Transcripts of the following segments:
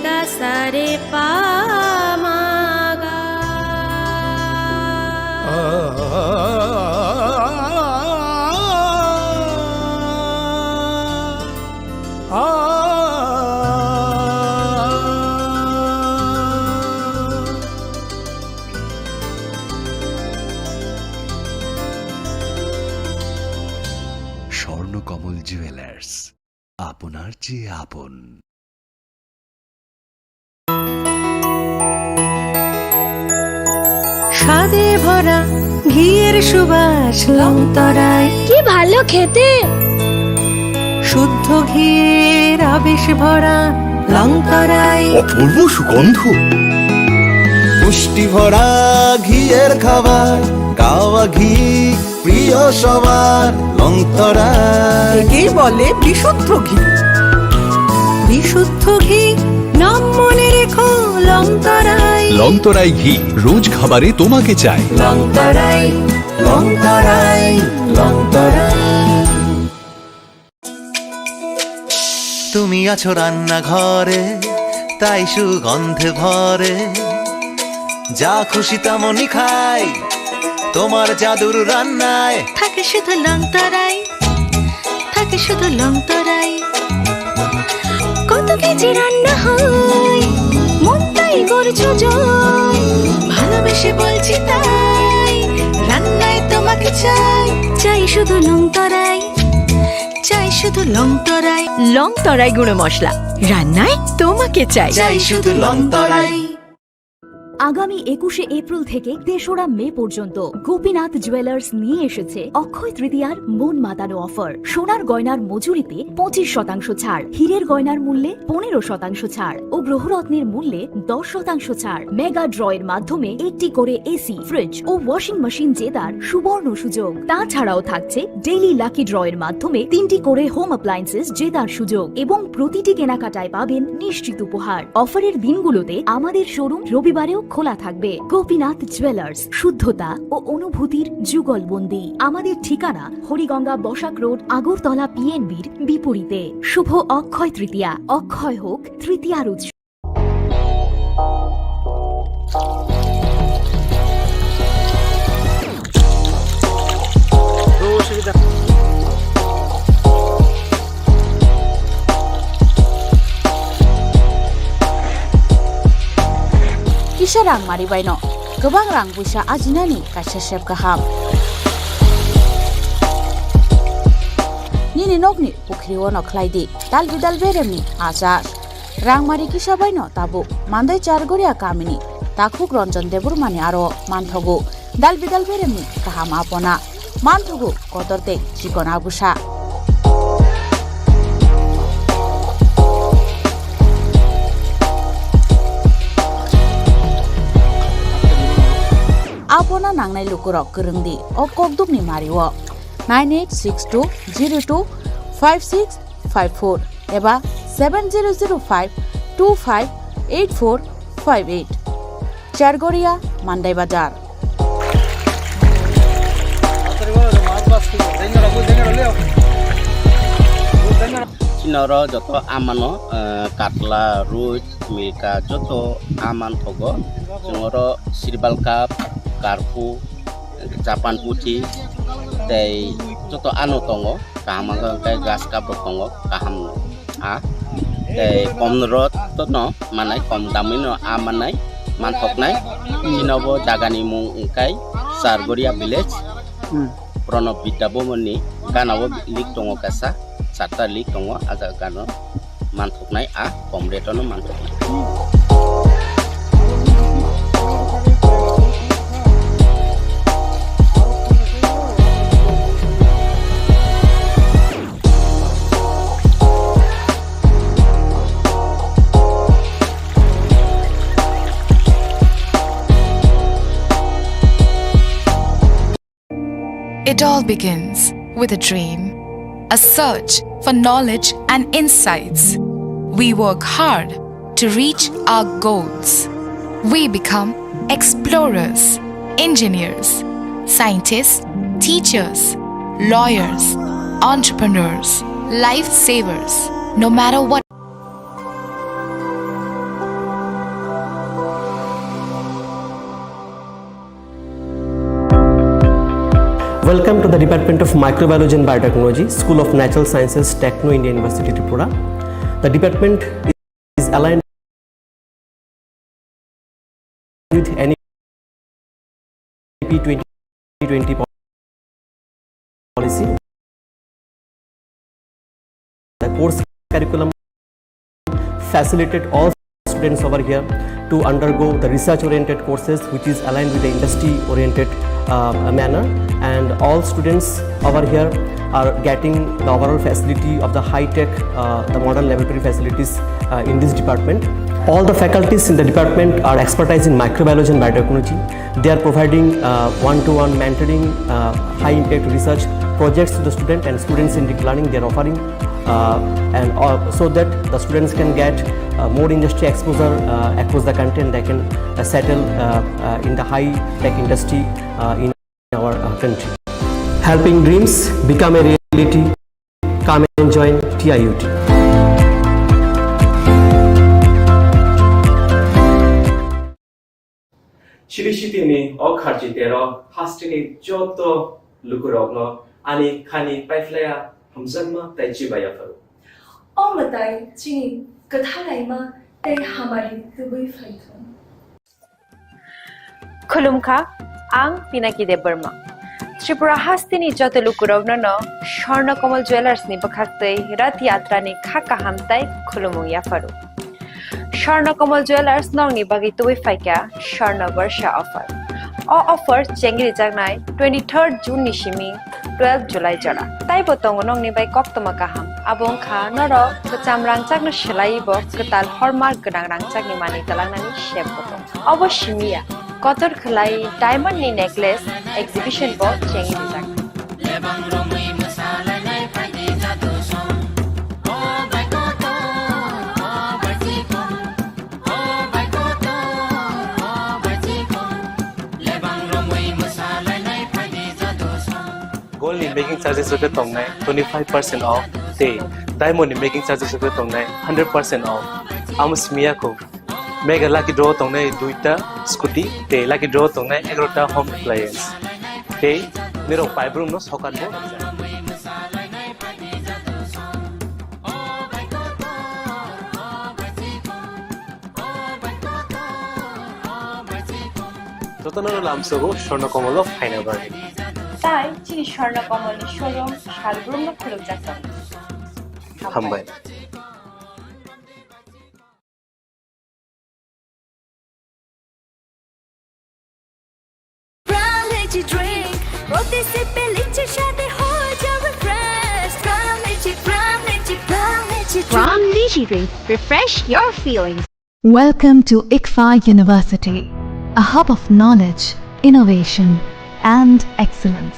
গা সা রে পা মা গা। স্বর্ণকমল জুয়েলার্স, আপনার চেয়ে আপন। স্বাদে ভরা ঘিয়ের সুবাস লংতরায়, কি ভালো খেতে। শুদ্ধ ঘিয়ের আবেশ ভরা লংতরায়, অপূর্ব সুগন্ধ। পুষ্টি ভরা ঘিয়ের খাবার, গাওয়া ঘি প্রিয় সবার লংতরায়। কি বলে বিশুদ্ধ ঘি। বিশুদ্ধ ঘি নাম মনে রেখো লংতরায়। লংতরাই ঘি রোজ খাবারে তোমাকে চাই। লংতরায়, লংতরায়, লংতরায়। তুমি আছো রান্নাঘরে, তাই সুগন্ধে ভরে, যা খুশি তেমনই খাই তোমার জাদুর রান্নায়। থাকে শুধু লংতরায়, থাকে শুধু লংতরায়। কত কেজি রান্না হয়, মন তাই করছো জয়। ভালোবেসে বলছি তাই, রান্নায় তোমাকে চাই। চাই শুধু লংতরায়, চাই শুধু লংতরায়। লংতরাই গুঁড়ো মশলা, রান্নায় তোমাকে চাই। চাই শুধু লংতরায়। আগামী 21শে এপ্রিল থেকে 3রা মে পর্যন্ত গোপীনাথ জুয়েলার্স নিয়ে এসেছে অক্ষয় তৃতীয়ার মন মাতানো অফার। সোনার গয়নার মজুরিতে 25% ছাড়, হীরের গয়নার মূল্যে 15% ছাড় ও গ্রহরত্নের মূল্যে 10% ছাড়। মেগা ড্রয়ের মাধ্যমে একটি করে এসি, ফ্রিজ ও ওয়াশিং মেশিন জেতার সুবর্ণ সুযোগ। তাছাড়াও থাকছে ডেইলি লাকি ড্রয়ের মাধ্যমে 3টি করে হোম অ্যাপ্লায়েন্সেস জেতার সুযোগ এবং প্রতিটি কেনাকাটায় পাবেন নিশ্চিত উপহার। অফারের দিনগুলোতে আমাদের শোরুম রবিবারেও খোলা থাকবে। গোপীনাথ জুয়েলার্স, শুদ্ধতা ও অনুভূতির যুগলবন্দি। আমাদের ঠিকানা হরিগঙ্গা বসাক রোড, আগরতলা পিএনবির বিপরীতে। শুভ অক্ষয় তৃতীয়া, অক্ষয় হোক তৃতীয়ার উৎসব। Kisah rang mari baino, gobang rang busa ajinani kasih sep kaham. Nini nogni pukri wono klaidi, dal bidal beremni ajar. Rang mari kisah baino tabu, mandai chargoria kamini, takhuk ronjon debur mani aro manthogu, dal bidal beremni kaham apona, manthogu kotorte chikon abusa. Apona nangnai lukurok kerengdi o kokdukni mariwo 9862025654 eba 7005258458 Chargoria Mandai Bazar. Chinoro joto amano katla ruj milka joto aman togo chinoro sirbal cup karpu Japan putih tei joto anu tongo kaham kai gas cup tongo kaham a tei komrot tono manai kom damino amanai mantoknai chinobo dagani mung kai Sargoria village Pronop Bidabomoni ganabo lik tongo kasa Sata lik tongo aga gano mantoknai a komretono mantoknai. It all begins with a dream, a search for knowledge and insights. We work hard to reach our goals. We become explorers, engineers, scientists, teachers, lawyers, entrepreneurs, lifesavers, no matter what. Welcome to the Department of Microbiology and Biotechnology, School of Natural Sciences, Techno India University, Tripura. The department is aligned with NEP 2020 policy. The course curriculum facilitated all students over here to undergo the research-oriented courses, which is aligned with the industry-oriented manner, and all students over here are getting the overall facility of the high-tech, the modern laboratory facilities in this department. All the faculties in the department are expertise in microbiology and biotechnology. They are providing one-to-one mentoring, high-impact research projects to the student and student-centric learning they are offering, so that the students can get more industry exposure across the country, and they can settle in the high-tech industry in our country. Helping dreams become a reality. Come and join TIUT. Chirishitini or Karjitero, Hashtag Joto, Lukurogno, Ani Kani Paiflea, Hamzama, Taichibayafaru. All the time, Chini, Katalaima, they hamari the way fighter. Kulumka, Ang Pinaki de Burma. Tripura Hastini Joto Lukurogno, Shorna Komal Jewelers Nipakate, Ratiatrani, Kakahamtai, Kulumu Yafaru. Shorna Komal Jewelers Nongni Bagitui Faika, Shorna Varsha offer. All offers Chengri Jagnai, 23rd June Nishimi, 12 July Jara. Taibotong Nongni by Koptomakaham, Abong Ka, Noro, Katam Rangchak Shalaibo, Katal Hormark Grand Rangchak Mani Talanani Shepoto. Obo Shimia, Kotor Kalai, Diamond Necklace, Exhibition Board Chengri Jagnai. Gold in making charges of the tongue 25% off. Day diamond in making charges of the tongue 100% off. Amos Miyako. Mega lucky draw tongue duita scooty. Day lucky draw tongue agrota home appliance. Day Miro pipe room no socket. Total Lamsogo, Shorna Komolo, Final Bargain. Tai, Chini Shorna Komoli showroom, Shalbrum Kulukjason. Humble. Brown lychee drink, roti se pe lychee shade ho jaye fresh. Brown lychee, brown lychee, brown lychee. Brown lychee drink. Refresh your feelings. Welcome to IKFA University, a hub of knowledge, innovation, and excellence.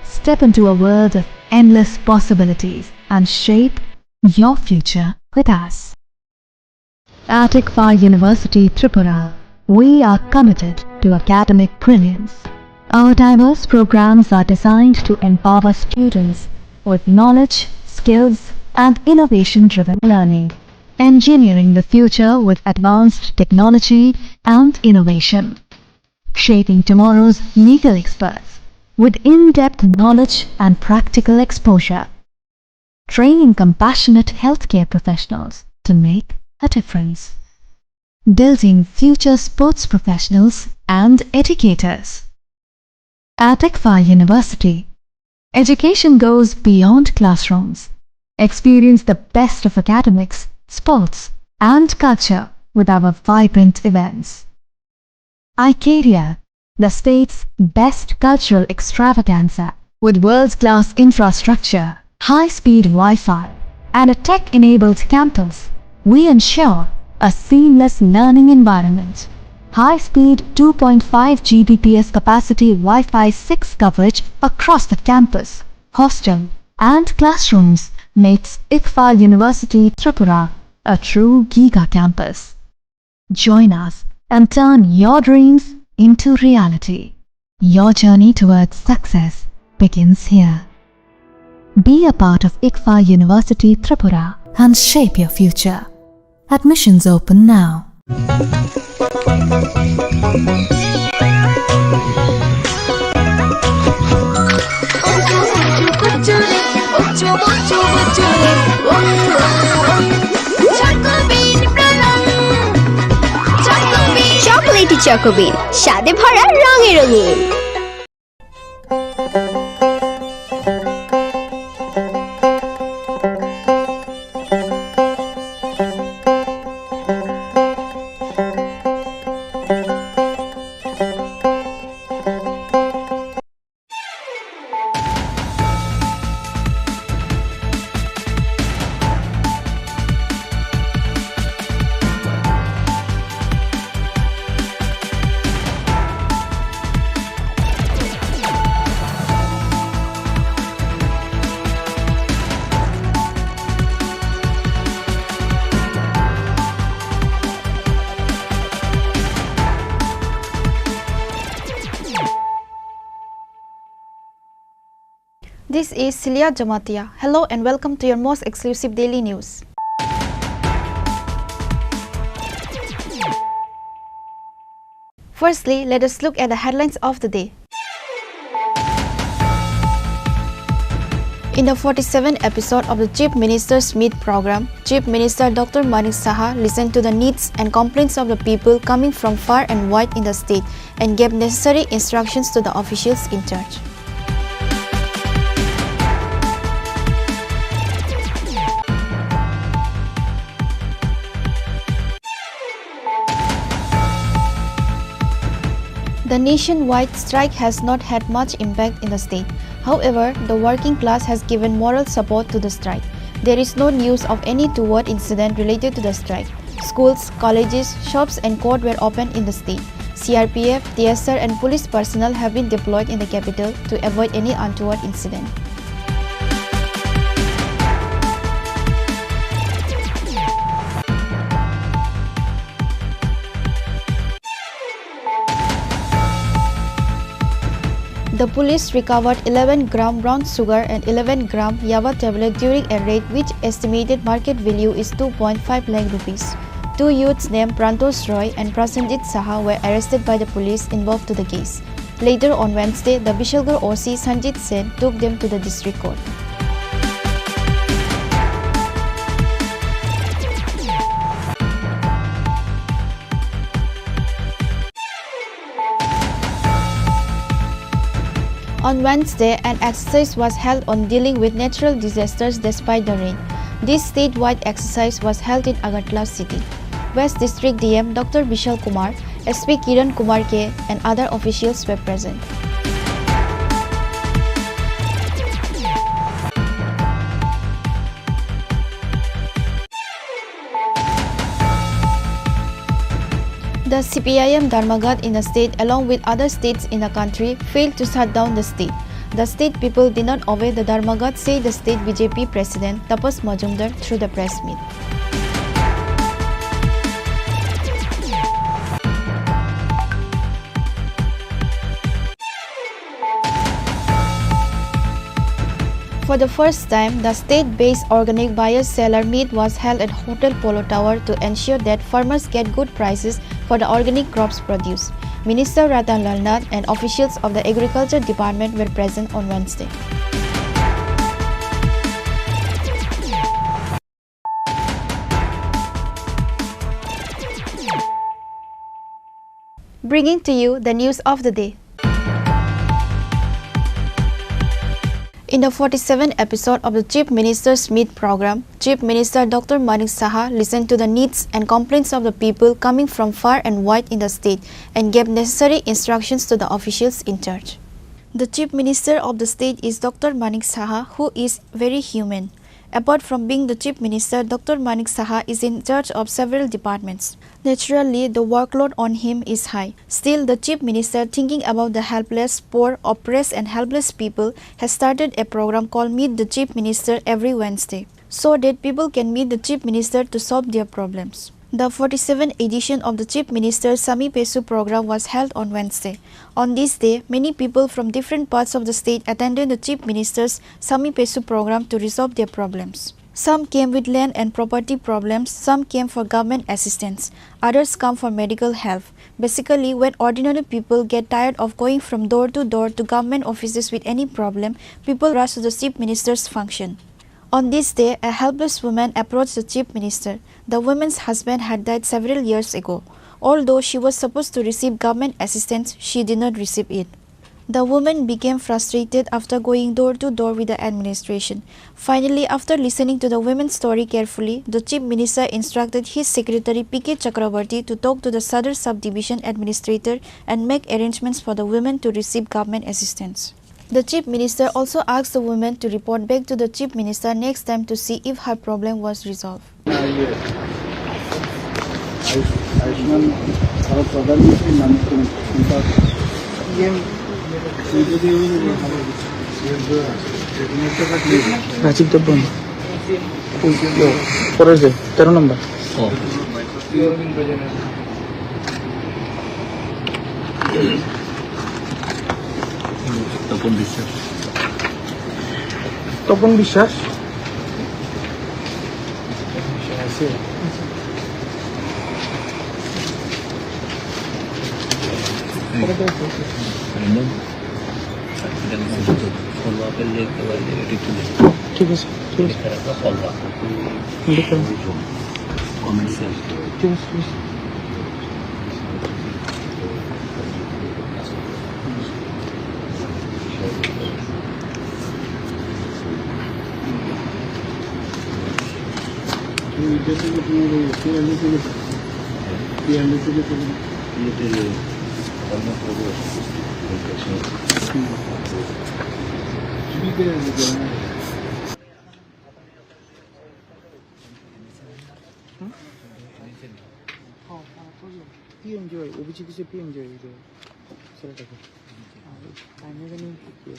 Step into a world of endless possibilities and shape your future with us. At IKFA University, Tripura, we are committed to academic brilliance. Our diverse programs are designed to empower students with knowledge, skills, and innovation-driven learning, engineering the future with advanced technology and innovation, shaping tomorrow's legal experts with in-depth knowledge and practical exposure, training compassionate healthcare professionals to make a difference, building future sports professionals and educators. At IKFA University, education goes beyond classrooms. Experience the best of academics, sports, and culture with our vibrant events. IKFA, the state's best cultural extravaganza, with world-class infrastructure, high-speed Wi-Fi, and a tech-enabled campus, we ensure a seamless learning environment. High-speed 2.5 Gbps capacity Wi-Fi 6 coverage across the campus, hostel, and classrooms makes IKFA University Tripura a true giga campus. Join us and turn your dreams into reality. Your journey towards success begins here. Be a part of IKFA University Tripura and shape your future. Admissions open now. চকোবিন স্বাদে ভরা রঙে রঙিন। This is Celia Jamatia. Hello and welcome to your most exclusive daily news. Firstly, let us look at the headlines of the day. In the 47th episode of the Chief Minister's Meet program, Chief Minister Dr. Manik Saha listened to the needs and complaints of the people coming from far and wide in the state and gave necessary instructions to the officials in charge. The nationwide strike has not had much impact in the state. However, the working class has given moral support to the strike. There is no news of any toward incident related to the strike. Schools, colleges, shops and court were open in the state. CRPF, TSR and police personnel have been deployed in the capital to avoid any untoward incident. The police recovered 11 gram brown sugar and 11 gram Yava tablet during a raid which estimated market value is 2.5 lakh rupees. Two youths named Prantos Roy and Prasenjit Saha were arrested by the police involved to the case. Later on Wednesday, the Bishalgarh OC Sanjit Sen took them to the district court. On Wednesday, an exercise was held on dealing with natural disasters despite the rain. This statewide exercise was held in Agartala city. West District DM Dr. Bishal Kumar, SP Kiran Kumar K and other officials were present. The CPIM Dharmagat in the state along with other states in the country failed to shut down the state. The state people did not obey the Dharmagat, said the state BJP president Tapas Majumdar through the press meet. For the first time, the state-based organic buyer-seller meet was held at Hotel Polo Tower to ensure that farmers get good prices for the organic crops produced. Minister Ratan Lalnath and officials of the Agriculture Department were present on Wednesday. Bringing to you the news of the day. In the 47th episode of the Chief Minister's Meet program, Chief Minister Dr. Manik Saha listened to the needs and complaints of the people coming from far and wide in the state and gave necessary instructions to the officials in charge. The Chief Minister of the state is Dr. Manik Saha, who is very human. Apart from being the Chief Minister, Dr. Manik Saha is in charge of several departments. Naturally, the workload on him is high. Still, the Chief Minister, thinking about the helpless, poor, oppressed and helpless people, has started a program called Meet the Chief Minister every Wednesday, so that people can meet the Chief Minister to solve their problems. The 47th edition of the Chief Minister's Sami Pesu program was held on Wednesday. On this day, many people from different parts of the state attended the Chief Minister's Sami Pesu program to resolve their problems. Some came with land and property problems, some came for government assistance, others come for medical help. Basically, when ordinary people get tired of going from door to government offices with any problem, people rush to the Chief Minister's function. On this day, a helpless woman approached the Chief Minister. The woman's husband had died several years ago. Although she was supposed to receive government assistance, she did not receive it. The woman became frustrated after going door to door with the administration. Finally, after listening to the women's story carefully, the Chief Minister instructed his secretary P.K. Chakrabarti to talk to the Sadar Subdivision Administrator and make arrangements for the women to receive government assistance. The Chief Minister also asked the woman to report back to the Chief Minister next time to see if her problem was resolved. Rajib দেববন পরের যে 13 নম্বর তপন বিশ্বাস ঠিক আছে ঠিক আছে PMJ Abhijit কিসে PMJ এটা ছেলেটাকে আইনে জানি কি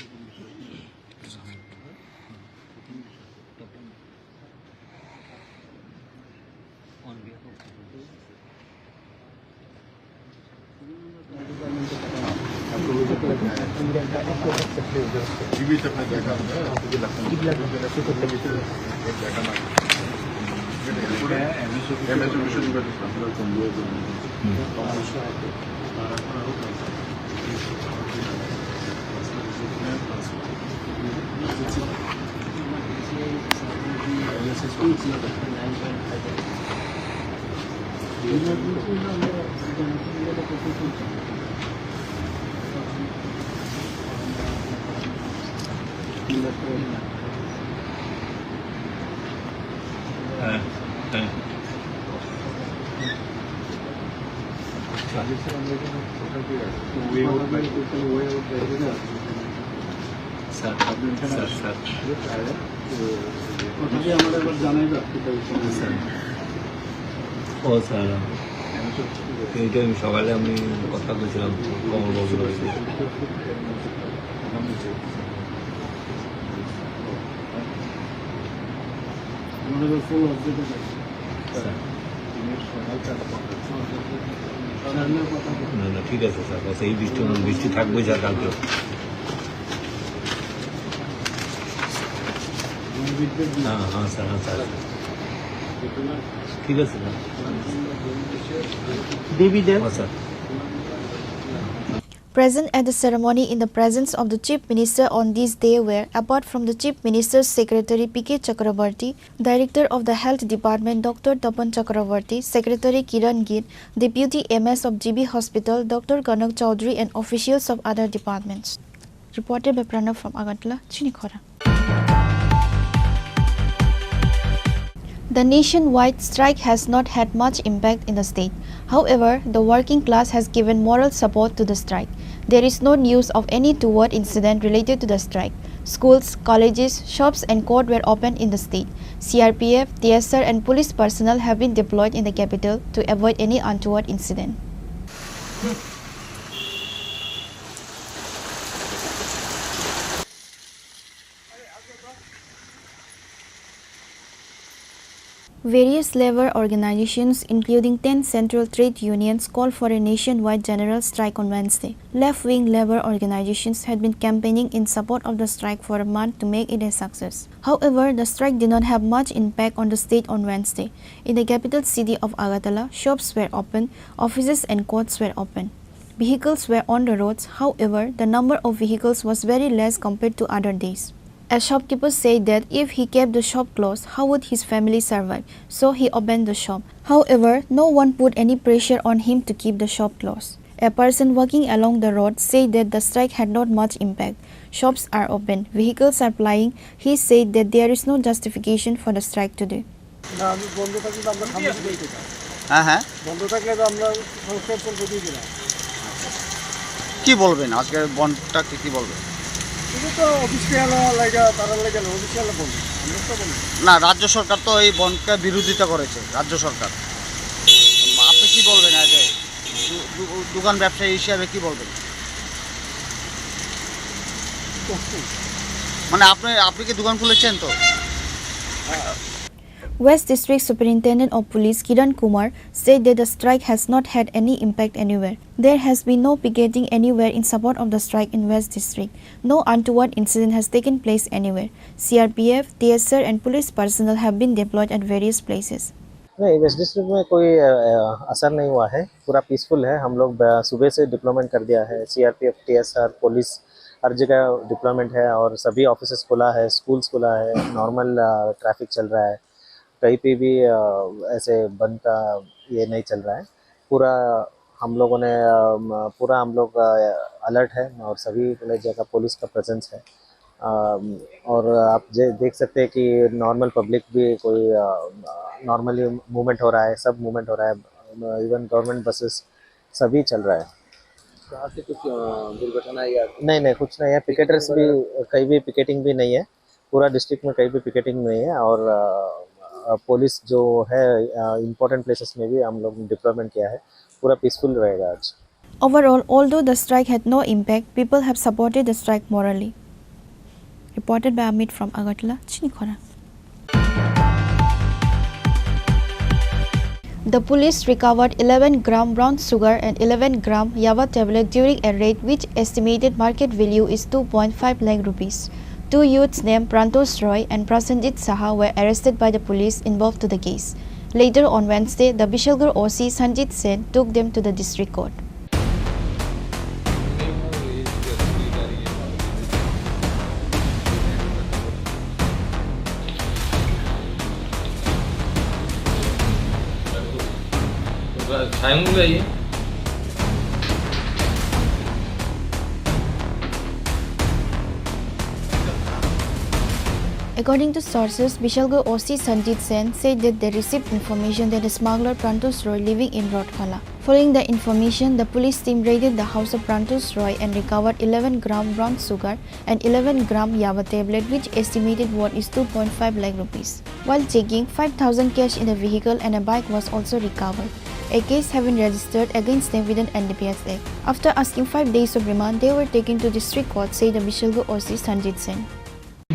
সকালে আমি কথা বলছিলাম কমলবাবুর বাড়িতে না না ঠিক আছে স্যার বাস এই বৃষ্টি থাকবে স্যার কালকে হ্যাঁ হ্যাঁ স্যার হ্যাঁ স্যার ঠিক আছে sir sir Present at the ceremony in the presence of the Chief Minister on this day were, apart from the Chief Minister's Secretary P.K. Chakrabarti, Director of the Health Department Dr. Tapan Chakrabarti, Secretary Kiran Git, Deputy MS of GB Hospital Dr. Kanak Chaudhary and officials of other departments. Reported by Pranav from Agartala, Chini Khorang. The nationwide strike has not had much impact in the state. However, the working class has given moral support to the strike. There is no news of any toward incident related to the strike. Schools, colleges, shops and court were opened in the state. CRPF, TSR and police personnel have been deployed in the capital to avoid any untoward incident. Various labor organizations, including 10 central trade unions, called for a nationwide general strike on Wednesday. Left-wing labor organizations had been campaigning in support of the strike for a month to make it a success. However, the strike did not have much impact on the state on Wednesday. In the capital city of Agartala, shops were open, offices and courts were open. Vehicles were on the roads. However, the number of vehicles was very less compared to other days. A shopkeeper said that if he kept the shop closed, how would his family survive? So he opened the shop. However, no one put any pressure on him to keep the shop closed. A person walking along the road said that the strike had not much impact. Shops are open, vehicles are plying. He said that there is no justification for the strike today. কি বলবেন আজকে বন্ধটা কি বলবেন? না, রাজ্য সরকার তো এই বন্ধকে বিরোধিতা করেছে, রাজ্য সরকার। আপনি কি বলবেন আগে দোকান ব্যবসায়ী হিসাবে কি বলবেন? মানে আপনি কি দোকান খুলেছেন তো? West District Superintendent of Police Kiran Kumar said that the strike has not had any impact anywhere. There has been no picketing anywhere in support of the strike in West District. No untoward incident has taken place anywhere. CRPF, TSR and police personnel have been deployed at various places. नहीं, waste district में कोई असर नहीं हुआ है, पूरा peaceful है। हम लोग सुबह से डिप्लॉयमेंट कर दिया है। CRPF, TSR, पुलिस हर जगह डिप्लॉयमेंट है और सभी ऑफिसेस खुला है, स्कूल्स खुला है, नॉर्मल ट्रैफिक चल रहा है। कहीं पे भी ऐसे बंद का ये नहीं चल रहा है। पूरा हम लोग अलर्ट है और सभी जगह पुलिस का प्रेजेंस है। और आप देख सकते हैं कि नॉर्मल पब्लिक भी कोई नॉर्मली मूवमेंट हो रहा है, सब मूवमेंट हो रहा है, इवन गवर्नमेंट बसेस सभी चल रहा है। कहाँ से कुछ दुर्घटना या नहीं कुछ नहीं है। पिकेटर्स भी कहीं भी पिकेटिंग भी नहीं है, पूरा डिस्ट्रिक्ट में कहीं भी पिकेटिंग नहीं है। और पुलिस जो है इम्पोर्टेंट प्लेसेस में भी हम लोग डिप्लॉयमेंट किया है। पूरा पीसफुल रहेगा आज। Overall, although the strike had no impact, people have supported the strike morally. Reported by Amit from Agartala, Chini Khorang. The police recovered 11 gram brown sugar and 11 gram Yava tablet during a raid which estimated market value is 2.5 lakh rupees. Two youths named Prantosh Roy and Prasenjit Saha were arrested by the police involved to the case. Later on Wednesday, the Bishalgarh OC Sanjit Sen took them to the district court. According to sources, Bishalgarh OC Sanjit Sen said that they received information that a smuggler Prantosh Roy living in Rodkhala. Following the information, the police team raided the house of Prantosh Roy and recovered 11 gram brown sugar and 11 gram Yava tablet which estimated worth is 2.5 lakh rupees. While checking, 5,000 cash in the vehicle and a bike was also recovered. A case has been registered against them with an NDPS Act. After asking 5 days of remand, they were taken to district court, said the Bishalgarh OC Sanjit Sen.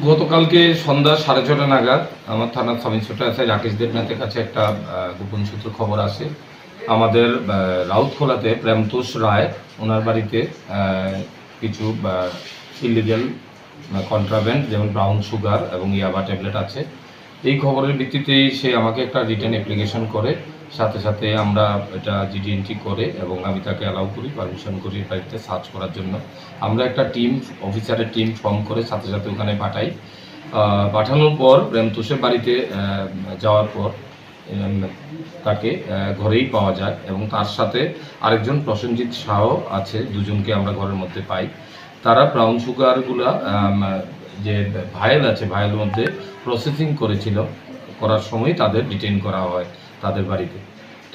গতকালকে সন্ধ্যা 6:30 নাগাদ আমার থানার sub inspector SI Rakesh দেবনাথের কাছে একটা গোপন সূত্র খবর আসে। আমাদের রাউতখোলাতে প্রেমতোষ রায় ওনার বাড়িতে কিছু ইলিগাল কন্ট্রাব্যান্ড যেমন ব্রাউন সুগার এবং ইয়াবা ট্যাবলেট আছে। এই খবরের ভিত্তিতেই সে আমাকে একটা রিটার্ন অ্যাপ্লিকেশন করে, সাথে সাথে আমরা এটা জিডি এন্ট্রি করে এবং আমি তাকে অ্যালাউ করি, পারমিশন করি বাড়িতে সার্চ করার জন্য। আমরা একটা টিম, অফিসারের টিম ফর্ম করে সাথে সাথে ওখানে পাঠাই। পাঠানোর পর প্রেমতোষের বাড়িতে যাওয়ার পর তাকে ঘরেই পাওয়া যায় এবং তার সাথে আরেকজন প্রসেনজিৎ শাহ আছে, দুজনকে আমরা ঘরের মধ্যে পাই। তারা ব্রাউন সুগারগুলা যে ভায়েল আছে, ভায়েলের মধ্যে প্রসেসিং করার সময় তাদের ডিটেইন করা হয় তাদের বাড়িতে।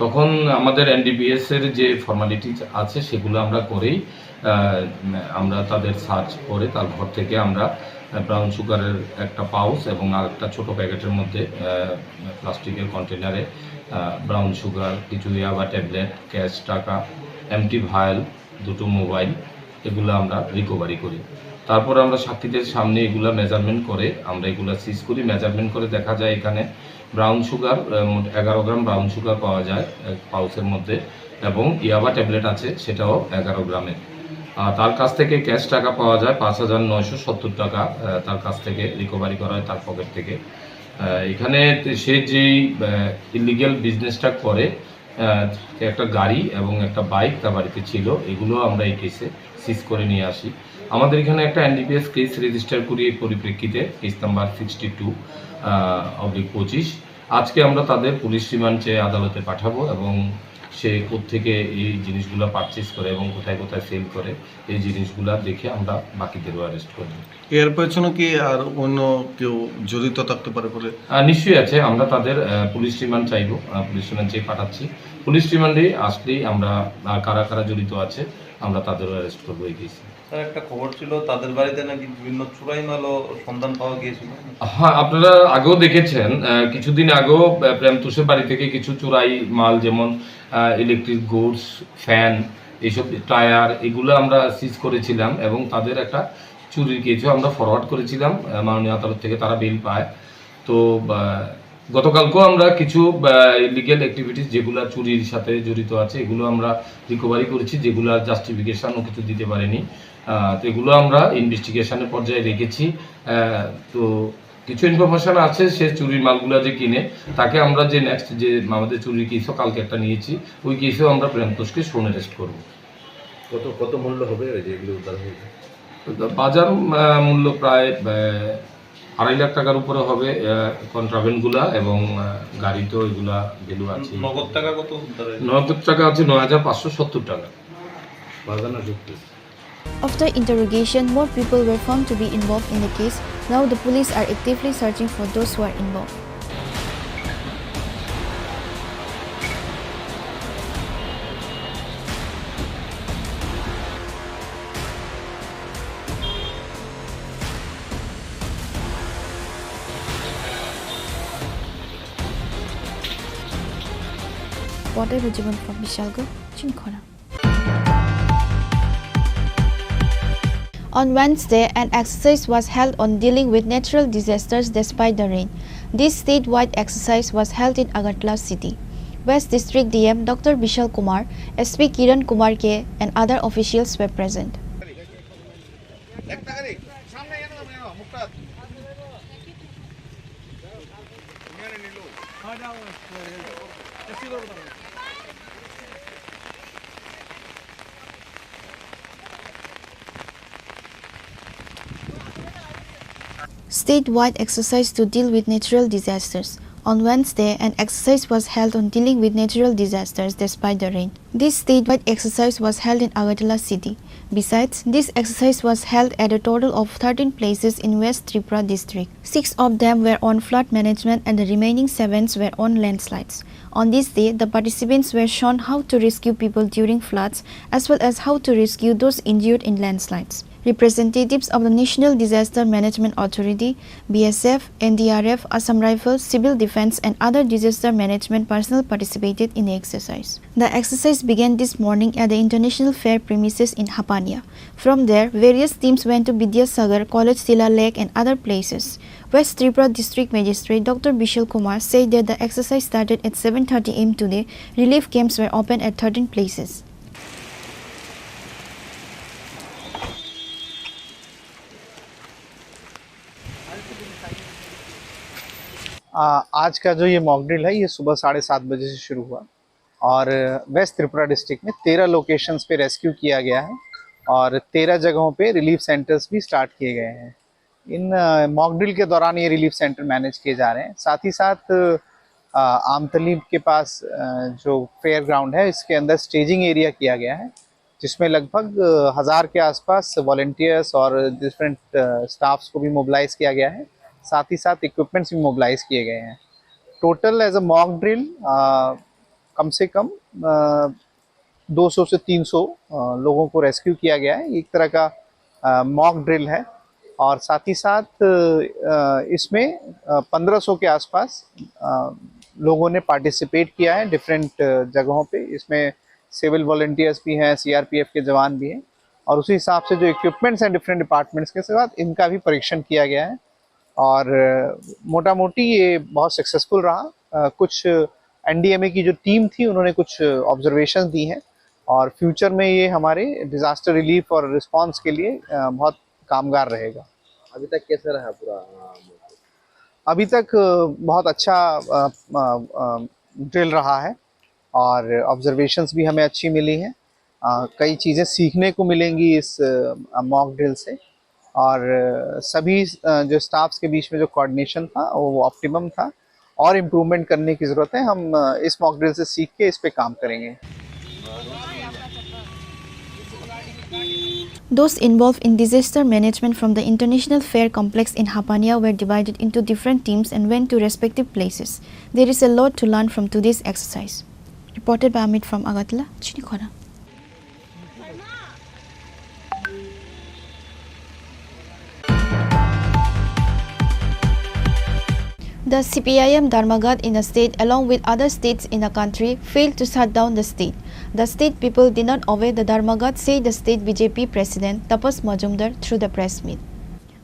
তখন আমাদের এনডিপিএসের যে ফর্মালিটিস আছে সেগুলো আমরা করেই আমরা তাদের সার্চ করে তার ঘর থেকে আমরা ব্রাউন সুগারের একটা পাউচ এবং আরেকটা ছোটো প্যাকেটের মধ্যে প্লাস্টিকের কন্টেনারে ব্রাউন সুগার, কিছু ইয়াবা ট্যাবলেট, ক্যাশ টাকা, এমটি ভায়েল, দুটো মোবাইল, এগুলো আমরা রিকভারি করি। তারপর আমরা সাক্ষীদের সামনে এগুলো মেজারমেন্ট করে আমরা এগুলো সিজ করি। মেজারমেন্ট করে দেখা যায় এখানে brown sugar 11 gram brown sugar পাওয়া যায় পাউচের মধ্যে এবং ইয়াবা ট্যাবলেট আছে সেটাও 11 গ্রামের। তার কাছ থেকে ক্যাশ টাকা পাওয়া যায় 5,970 টাকা, তার কাছ থেকে রিকভারি করা হয় তার পকেট থেকে। এখানে সে যেই ইলিগ্যাল বিজনেসটা করে একটা গাড়ি এবং একটা বাইক তার বাড়িতে ছিল, এগুলো আমরা এই কেসে সিজ করে নিয়ে আসি। আমাদের এখানে একটা এনডিপিএস কেস রেজিস্টার করি এই পরিপ্রেক্ষিতে, কেস নাম্বার 62/25। আজকে আমরা তাদের পুলিশ রিমান্ড চেয়ে আদালতে পাঠাবো এবং সে কোত্থেকে এই জিনিসগুলো পারচেস করে এবং কোথায় কোথায় সেল করে এই জিনিসগুলো দেখে আমরা বাকিদেরও অ্যারেস্ট করব। এর পেছনে কি আর অন্য কেউ জড়িত থাকতে পারে বলে? নিশ্চয়ই আছে। আমরা তাদের পুলিশ রিমান্ড চাইবো, পুলিশ রিমান্ড চেয়ে পাঠাচ্ছি। পুলিশ রিমান্ডে আসলেই আমরা কারা কারা জড়িত আছে আমরা তাদেরও অ্যারেস্ট করবো এই কেসে। স্যার, একটা খবর ছিল তাদের বাড়িতে নাকি বিভিন্ন চুরাই মালও সন্ধান পাওয়া গিয়েছিল। হ্যাঁ, আপনারা আগেও দেখেছেন, কিছুদিন আগেও প্রেমতোষের বাড়ি থেকে কিছু চুরাই মাল যেমন ইলেকট্রিক গুডস, ফ্যান, এইসব টায়ার, এগুলো আমরা সিজ করেছিলাম এবং তাদের একটা চুরির কেসও আমরা ফরওয়ার্ড করেছিলাম মাননীয় আদালত থেকে, তারা বেল পায়। তো গতকালকেও আমরা কিছু ইলিগেল অ্যাক্টিভিটিস যেগুলো চুরির সাথে জড়িত আছে এগুলো আমরা রিকভারি করেছি, যেগুলো জাস্টিফিকেশনও কিছু দিতে পারেনি। তো এগুলো আমরা ইনভেস্টিগেশনের পর্যায়ে রেখেছি। তো কিছু ইনফরমেশন আছে সে চুরির মালগুলো যে কিনে, তাকে আমরা যে নেক্সট যে আমাদের চুরির কেসও কালকে একটা নিয়েছি, ওই কেসেও আমরা প্রেমতোষকে শোন অ্যারেস্ট করবো। কত মূল্য হবে যেগুলো উদ্ধার হয়েছে? বাজার মূল্য প্রায় 2.5 লাখ টাকার উপরে হবে কন্ট্রাভেন্টগুলা, এবং গাড়িতেও এগুলা ভ্যালু আছে। নগদ টাকা কত? নগদ টাকা আছে 9,570 টাকা। After interrogation, more people were found to be involved in the case. Now the police are actively searching for those who are involved. Water Rujiban from Bishalgo, Chini Khorang. On Wednesday, an exercise was held on dealing with natural disasters despite the rain. This statewide exercise was held in Agartala city. West District DM Dr. Bishal Kumar, SP Kiran Kumar K, and other officials were present. Statewide exercise to deal with natural disasters. On Wednesday, an exercise was held on dealing with natural disasters despite the rain. This statewide exercise was held in Agartala city. Besides, this exercise was held at a total of 13 places in West Tripura district. 6 of them were on flood management and the remaining 7 were on landslides. On this day, the participants were shown how to rescue people during floods as well as how to rescue those injured in landslides. Representatives of the National Disaster Management Authority, BSF, NDRF, Assam Rifles, Civil Defence and other disaster management personnel participated in the exercise. The exercise began this morning at the International Fair premises in Hapania. From there, various teams went to Vidyasagar, College Tila Lake and other places. West Tripura District Magistrate Dr. Bishal Kumar said that the exercise started at 7:30 am today. Relief camps were opened at 13 places. आज का जो ये mock drill है ये सुबह 7:30 बजे से शुरू हुआ और वेस्ट त्रिपुरा डिस्ट्रिक्ट में 13 लोकेशंस पे रेस्क्यू किया गया है और 13 जगहों पे रिलीफ सेंटर्स भी स्टार्ट किए गए हैं। इन मॉक ड्रिल के दौरान ये रिलीफ सेंटर मैनेज किए जा रहे हैं। साथ ही साथ आमतली के पास जो फेयर ग्राउंड है इसके अंदर स्टेजिंग एरिया किया गया है, जिसमें लगभग 1000 के आसपास वॉलंटियर्स और डिफरेंट स्टाफ्स को भी मोबिलाइज किया गया है। साथ ही साथ इक्विपमेंट्स भी मोबिलाइज किए गए हैं। Total as a mock drill कम से कम 200 से 300 लोगों को रेस्क्यू किया गया है। एक तरह का मॉक ड्रिल है और साथ ही साथ इसमें 1500 के आसपास लोगों ने पार्टिसिपेट किया है डिफरेंट जगहों पे। इसमें सिविल वॉलंटियर्स भी हैं, सीआरपीएफ के जवान भी हैं और उसी हिसाब से जो इक्विपमेंट्स हैं डिफरेंट डिपार्टमेंट्स के साथ इनका भी परीक्षण किया गया है और मोटा मोटी ये बहुत सक्सेसफुल रहा। कुछ एनडीएमए की जो टीम थी उन्होंने कुछ ऑब्जर्वेशंस दी हैं और फ्यूचर में ये हमारे डिज़ास्टर रिलीफ और रिस्पांस के लिए बहुत कामगार रहेगा। अभी तक कैसा रहा पूरा? अभी तक बहुत अच्छा ड्रिल रहा है और ऑब्जर्वेशंस भी हमें अच्छी मिली हैं। कई चीज़ें सीखने को मिलेंगी इस मॉक ड्रिल से, और सभी जो स्टाफ्स के बीच में जो कोऑर्डिनेशन था वो ऑप्टिमम था, और इम्प्रूवमेंट करने की ज़रूरत है। हम इस मॉक ड्रिल से सीख के इस पे काम करेंगे। Those involved in disaster management from the International Fair Complex in Hapania were divided into different teams and went to respective places. There is a lot to learn from today's exercise. Reported by Amit from Agatala, Chini Khorang. The CPIM Dharmagat in the state, along with other states in the country, failed to shut down the state. The state people did not obey the Dharmagat, said the state BJP president Tapas Majumdar through the press meet.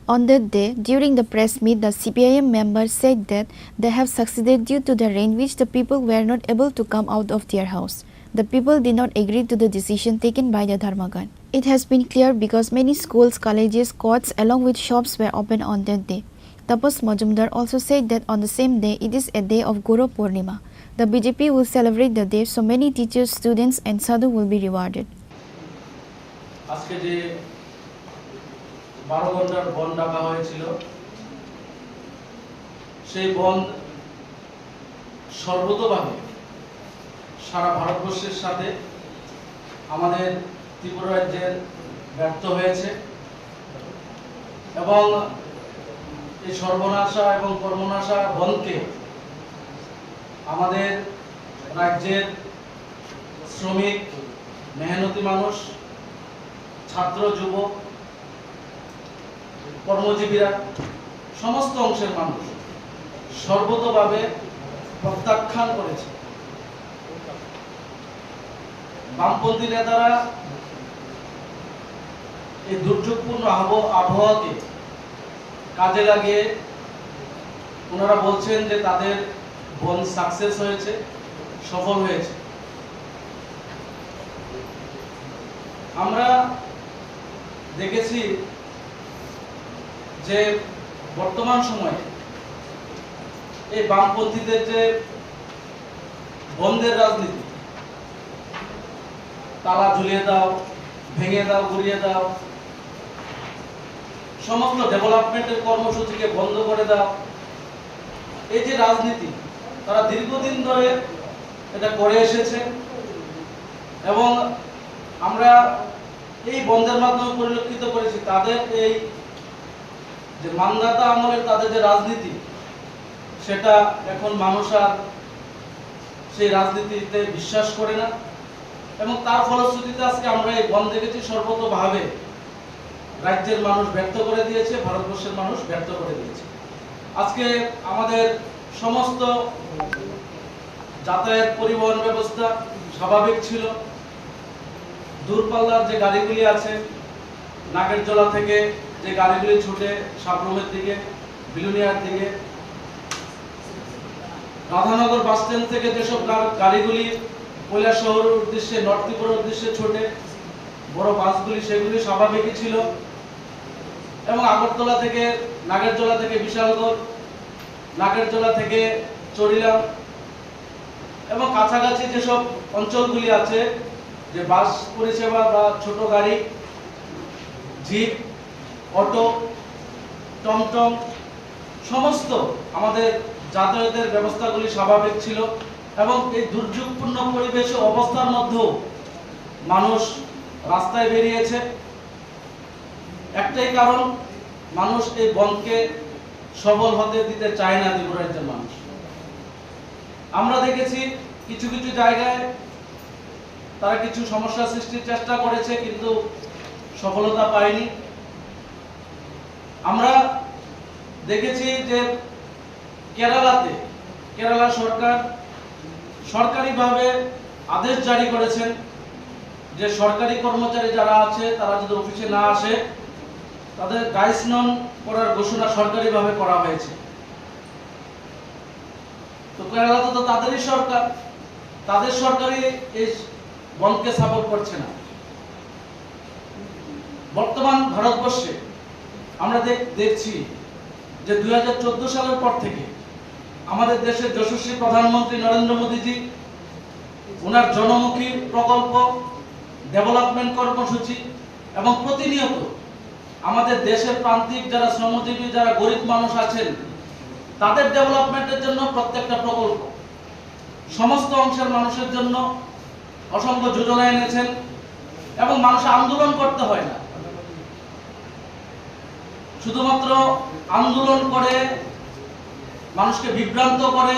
On that day, during the press meet, the CPIM members said that they have succeeded due to the rain which the people were not able to come out of their house. The people did not agree to the decision taken by the Dharmagat. It has been clear because many schools, colleges, courts along with shops were open on that day. Tapas Majumdar also said that on the same day, it is a day of Guru Purnima. The BJP will celebrate the day, so many teachers, students and sadhu will be rewarded. আজকে যে 12 ঘন্টার বন্ধ ডাকা হয়েছিল, সেই বন্ধ সর্বতোভাবে সারা ভারতবর্ষের সাথে আমাদের ত্রিপুরা রাজ্যের ব্যর্থ হয়েছে, এবং এই সর্বনাশা এবং কর্মনাশা বন্ধকে আমাদের রাজ্যের শ্রমিক, মেহনতি মানুষ, ছাত্র, যুবক, কর্মজীবীরা, সমস্ত অংশের মানুষ সর্বতোভাবে প্রত্যাখ্যান করেছে। বামপন্থী নেতারা এই দুর্যোগপূর্ণ আবহাওয়াকে কাজে লাগিয়ে ওনারা বলছেন যে তাদের বন্ধ সাকসেস হয়েছে, সফল হয়েছে। আমরা দেখেছি যে বর্তমান সময়ে এই বামপন্থীদের যে বন্ধের রাজনীতি, তালা ঝুলিয়ে দাও, ভেঙে দাও, গুড়িয়ে দাও, সমস্ত ডেভেলপমেন্টের কর্মসূচিকে বন্ধ করে দাও, এই যে রাজনীতি তারা দীর্ঘদিন ধরে এটা করে এসেছে, এবং আমরা এই বন্ধের মাধ্যমে পরিলক্ষিত করেছি তাদের এই যে মানদাতা আমলের তাদের যে রাজনীতি, সেটা এখন মানুষ আর সেই রাজনীতিতে বিশ্বাস করে না, এবং তার ফলশ্রুতিতে আজকে আমরা এই বন্ধ দেখেছি সর্বতোভাবে রাজ্যের মানুষ ব্যর্থ করে দিয়েছে, ভারতবর্ষের মানুষ ব্যর্থ করে দিয়েছে। আজকে আমাদের সমস্ত যাতায়াত পরিবহন ব্যবস্থা স্বাভাবিক ছিল। দূরপাল্লার যে গাড়িগুলি আছে, নাগেরজলা থেকে যে গাড়িগুলি ছুটে সাবরুমের দিকে, বিলুনিয়ার দিকে, রাধানগর বাস স্ট্যান্ড থেকে যেসব গাড়িগুলি কৈলাসহরের উদ্দেশ্যে, নর্থ ত্রিপুরার উদ্দেশ্যে ছোটে, বড় বাসগুলি, সেগুলি স্বাভাবিকই ছিল, এবং আগরতলা থেকে, নাগেরজলা থেকে বিশালগড়, নাগেরজলা থেকে চরিলাম, এবং কাছাকাছি যেসব অঞ্চলগুলি আছে, যে বাস পরিষেবা বা ছোট গাড়ি, জিপ, অটো, টমটম, সমস্ত আমাদের যাতায়াতের ব্যবস্থাগুলি স্বাভাবিক ছিল, এবং এই দুর্যোগপূর্ণ পরিবেশ অবস্থার মধ্যেও মানুষ রাস্তায় বেরিয়েছে। একটাই কারণ, মানুষ এই বন্ধকে সফল হতে দিতে চায় না ত্রিপুরা রাজ্যের মানুষ। আমরা দেখেছি কিছু কিছু জায়গায় তারা কিছু সমস্যা সৃষ্টির চেষ্টা করেছে, কিন্তু সফলতা পায়নি। আমরা দেখেছি যে কেরালা সরকার সরকারিভাবে আদেশ জারি করেছেন যে সরকারি কর্মচারী যারা আছে তারা যদি অফিসে না আসে তাদের গাইসনন করার ঘোষণা সরকারিভাবে করা হয়েছে। তো কেরালা তো তাদেরই সরকার, তাদের সরকারই এই বন্ধকে সাপোর্ট করছে না। বর্তমান ভারতবর্ষে আমরা দেখছি যে 2014 সালের পর থেকে আমাদের দেশের যশস্বী প্রধানমন্ত্রী নরেন্দ্র মোদীজি ওনার জনমুখী প্রকল্প ডেভেলপমেন্ট কর্মসূচি এবং প্রতিনিয়ত আমাদের দেশের প্রান্তিক যারা শ্রমজীবী যারা গরিব মানুষ আছেন তাদের ডেভেলপমেন্টের জন্য প্রত্যেকটা প্রকল্প সমস্ত অংশের মানুষের জন্য অসংখ্য যোজনা এনেছেন এবং মানুষ আন্দোলন করতে হয় না, শুধুমাত্র আন্দোলন করে মানুষকে বিভ্রান্ত করে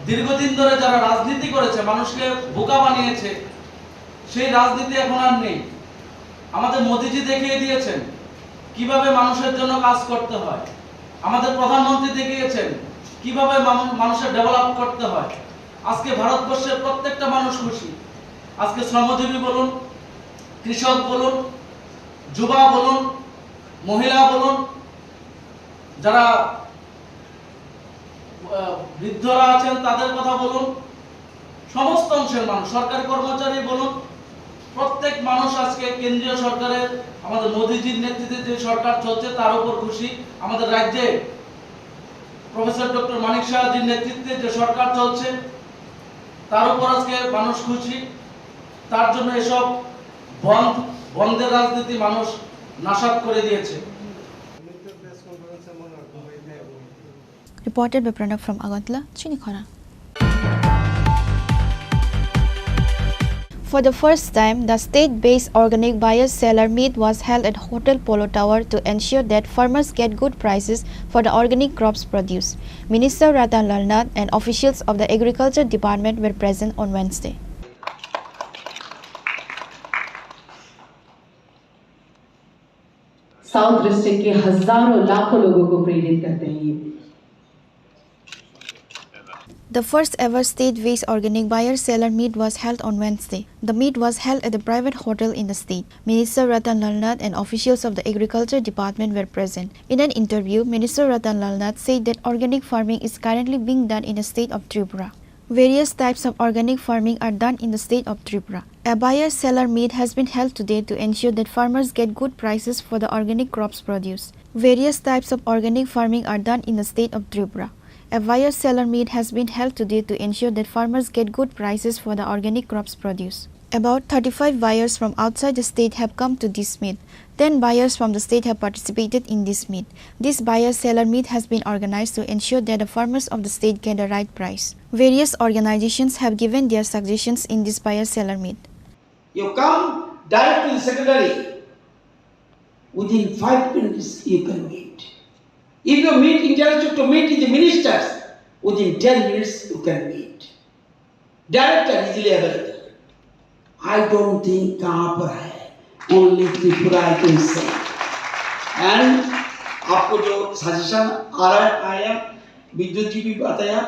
দীর্ঘদিন ধরে যারা রাজনীতি করেছে মানুষকে বোকা বানিয়েছে সেই রাজনীতি এখন আর নেই। আমাদের মোদিজি দেখিয়ে দিয়েছেন কিভাবে মানুষের জন্য কাজ করতে হয়, আমাদের প্রধানমন্ত্রী দেখিয়েছেন কিভাবে মানুষের ডেভেলপ করতে হয়। আজকে ভারতবর্ষের প্রত্যেকটা মানুষ খুশি। আজকে শ্রমজীবী বলুন, কৃষক বলুন, যুবা বলুন, মহিলা বলুন, যারা বৃদ্ধরা আছেন তাদের কথা বলুন, সমস্ত অংশের মানুষ, সরকারি কর্মচারী বলুন, প্রত্যেক মানুষ আজকে কেন্দ্রীয় সরকারের আমাদের মোদিজির নেতৃত্বে যে সরকার চলছে তার উপর খুশি। আমাদের রাজ্যে প্রফেসর ডক্টর মানিক সাহাজির নেতৃত্বে যে সরকার চলছে তার উপর আজকে মানুষ খুশি। তার জন্য এসব বন্ধের রাজনীতি মানুষ নাশাত করে দিয়েছে। Reported by Pranab from Agantla, Chini Khorang. For the first time, the state-based organic buyer-seller meet was held at Hotel Polo Tower to ensure that farmers get good prices for the organic crops produced. Minister Ratan Lalnath and officials of the Agriculture Department were present on Wednesday. South district के हजारों लाखों लोगों को प्रेरित करते हैं ये। The first ever state-based organic buyer-seller meet was held on Wednesday. The meet was held at a private hotel in the state. Minister Ratan Lalnath and officials of the Agriculture Department were present. In an interview, Minister Ratan Lalnath said that organic farming is currently being done in the state of Tripura. Various types of organic farming are done in the state of Tripura. A buyer-seller meet has been held today to ensure that farmers get good prices for the organic crops produced. Various types of organic farming are done in the state of Tripura. A buyer-seller meet has been held today to ensure that farmers get good prices for the organic crops produced. About 35 buyers from outside the state have come to this meet. 10 buyers from the state have participated in this meet. This buyer-seller meet has been organized to ensure that the farmers of the state get the right price. Various organizations have given their suggestions in this buyer-seller meet. You come direct to the secretary. Within 5 minutes you can meet. If you meet interested to meet with the ministers, within 10 minutes you can meet. Direct and easily available. I don't think कहाँ पर है, only Tripura I can say. And आपको जो suggestion आ रहा है आया, विद्युत जी भी बताया,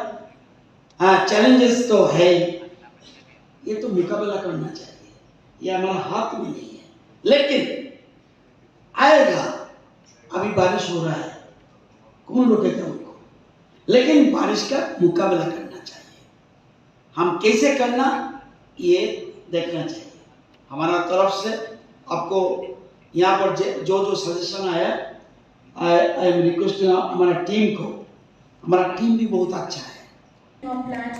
हाँ challenges तो है, ये तो मुकाबला करना चाहिए, ये हमारा हाथ में नहीं है, लेकिन आएगा, अभी बारिश हो रहा है, कौन रोकेगा उनको, लेकिन बारिश का मुकाबला करना चाहिए, हम कैसे करना ये देखना चाहिए। हमारा तरफ से आपको यहाँ पर जो जो सजेशन आया, आई एम रिक्वेस्टिंग हमारा टीम को, हमारा टीम भी बहुत अच्छा है। Your plan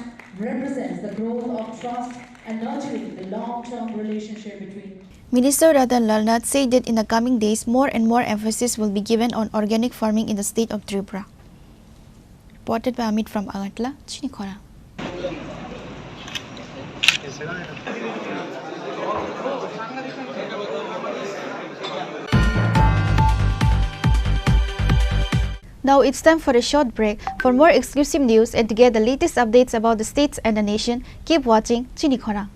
represents the growth of trust and nurturing the long-term relationship between. Minister Ratan Lalnath said that in the coming days, more and more emphasis will be given on organic farming in the state of Tripura. Reported by Amit from Agantla, Chini Khorang. Now it's time for a short break. For more exclusive news and to get the latest updates about the states and the nation, keep watching Chini Khorang.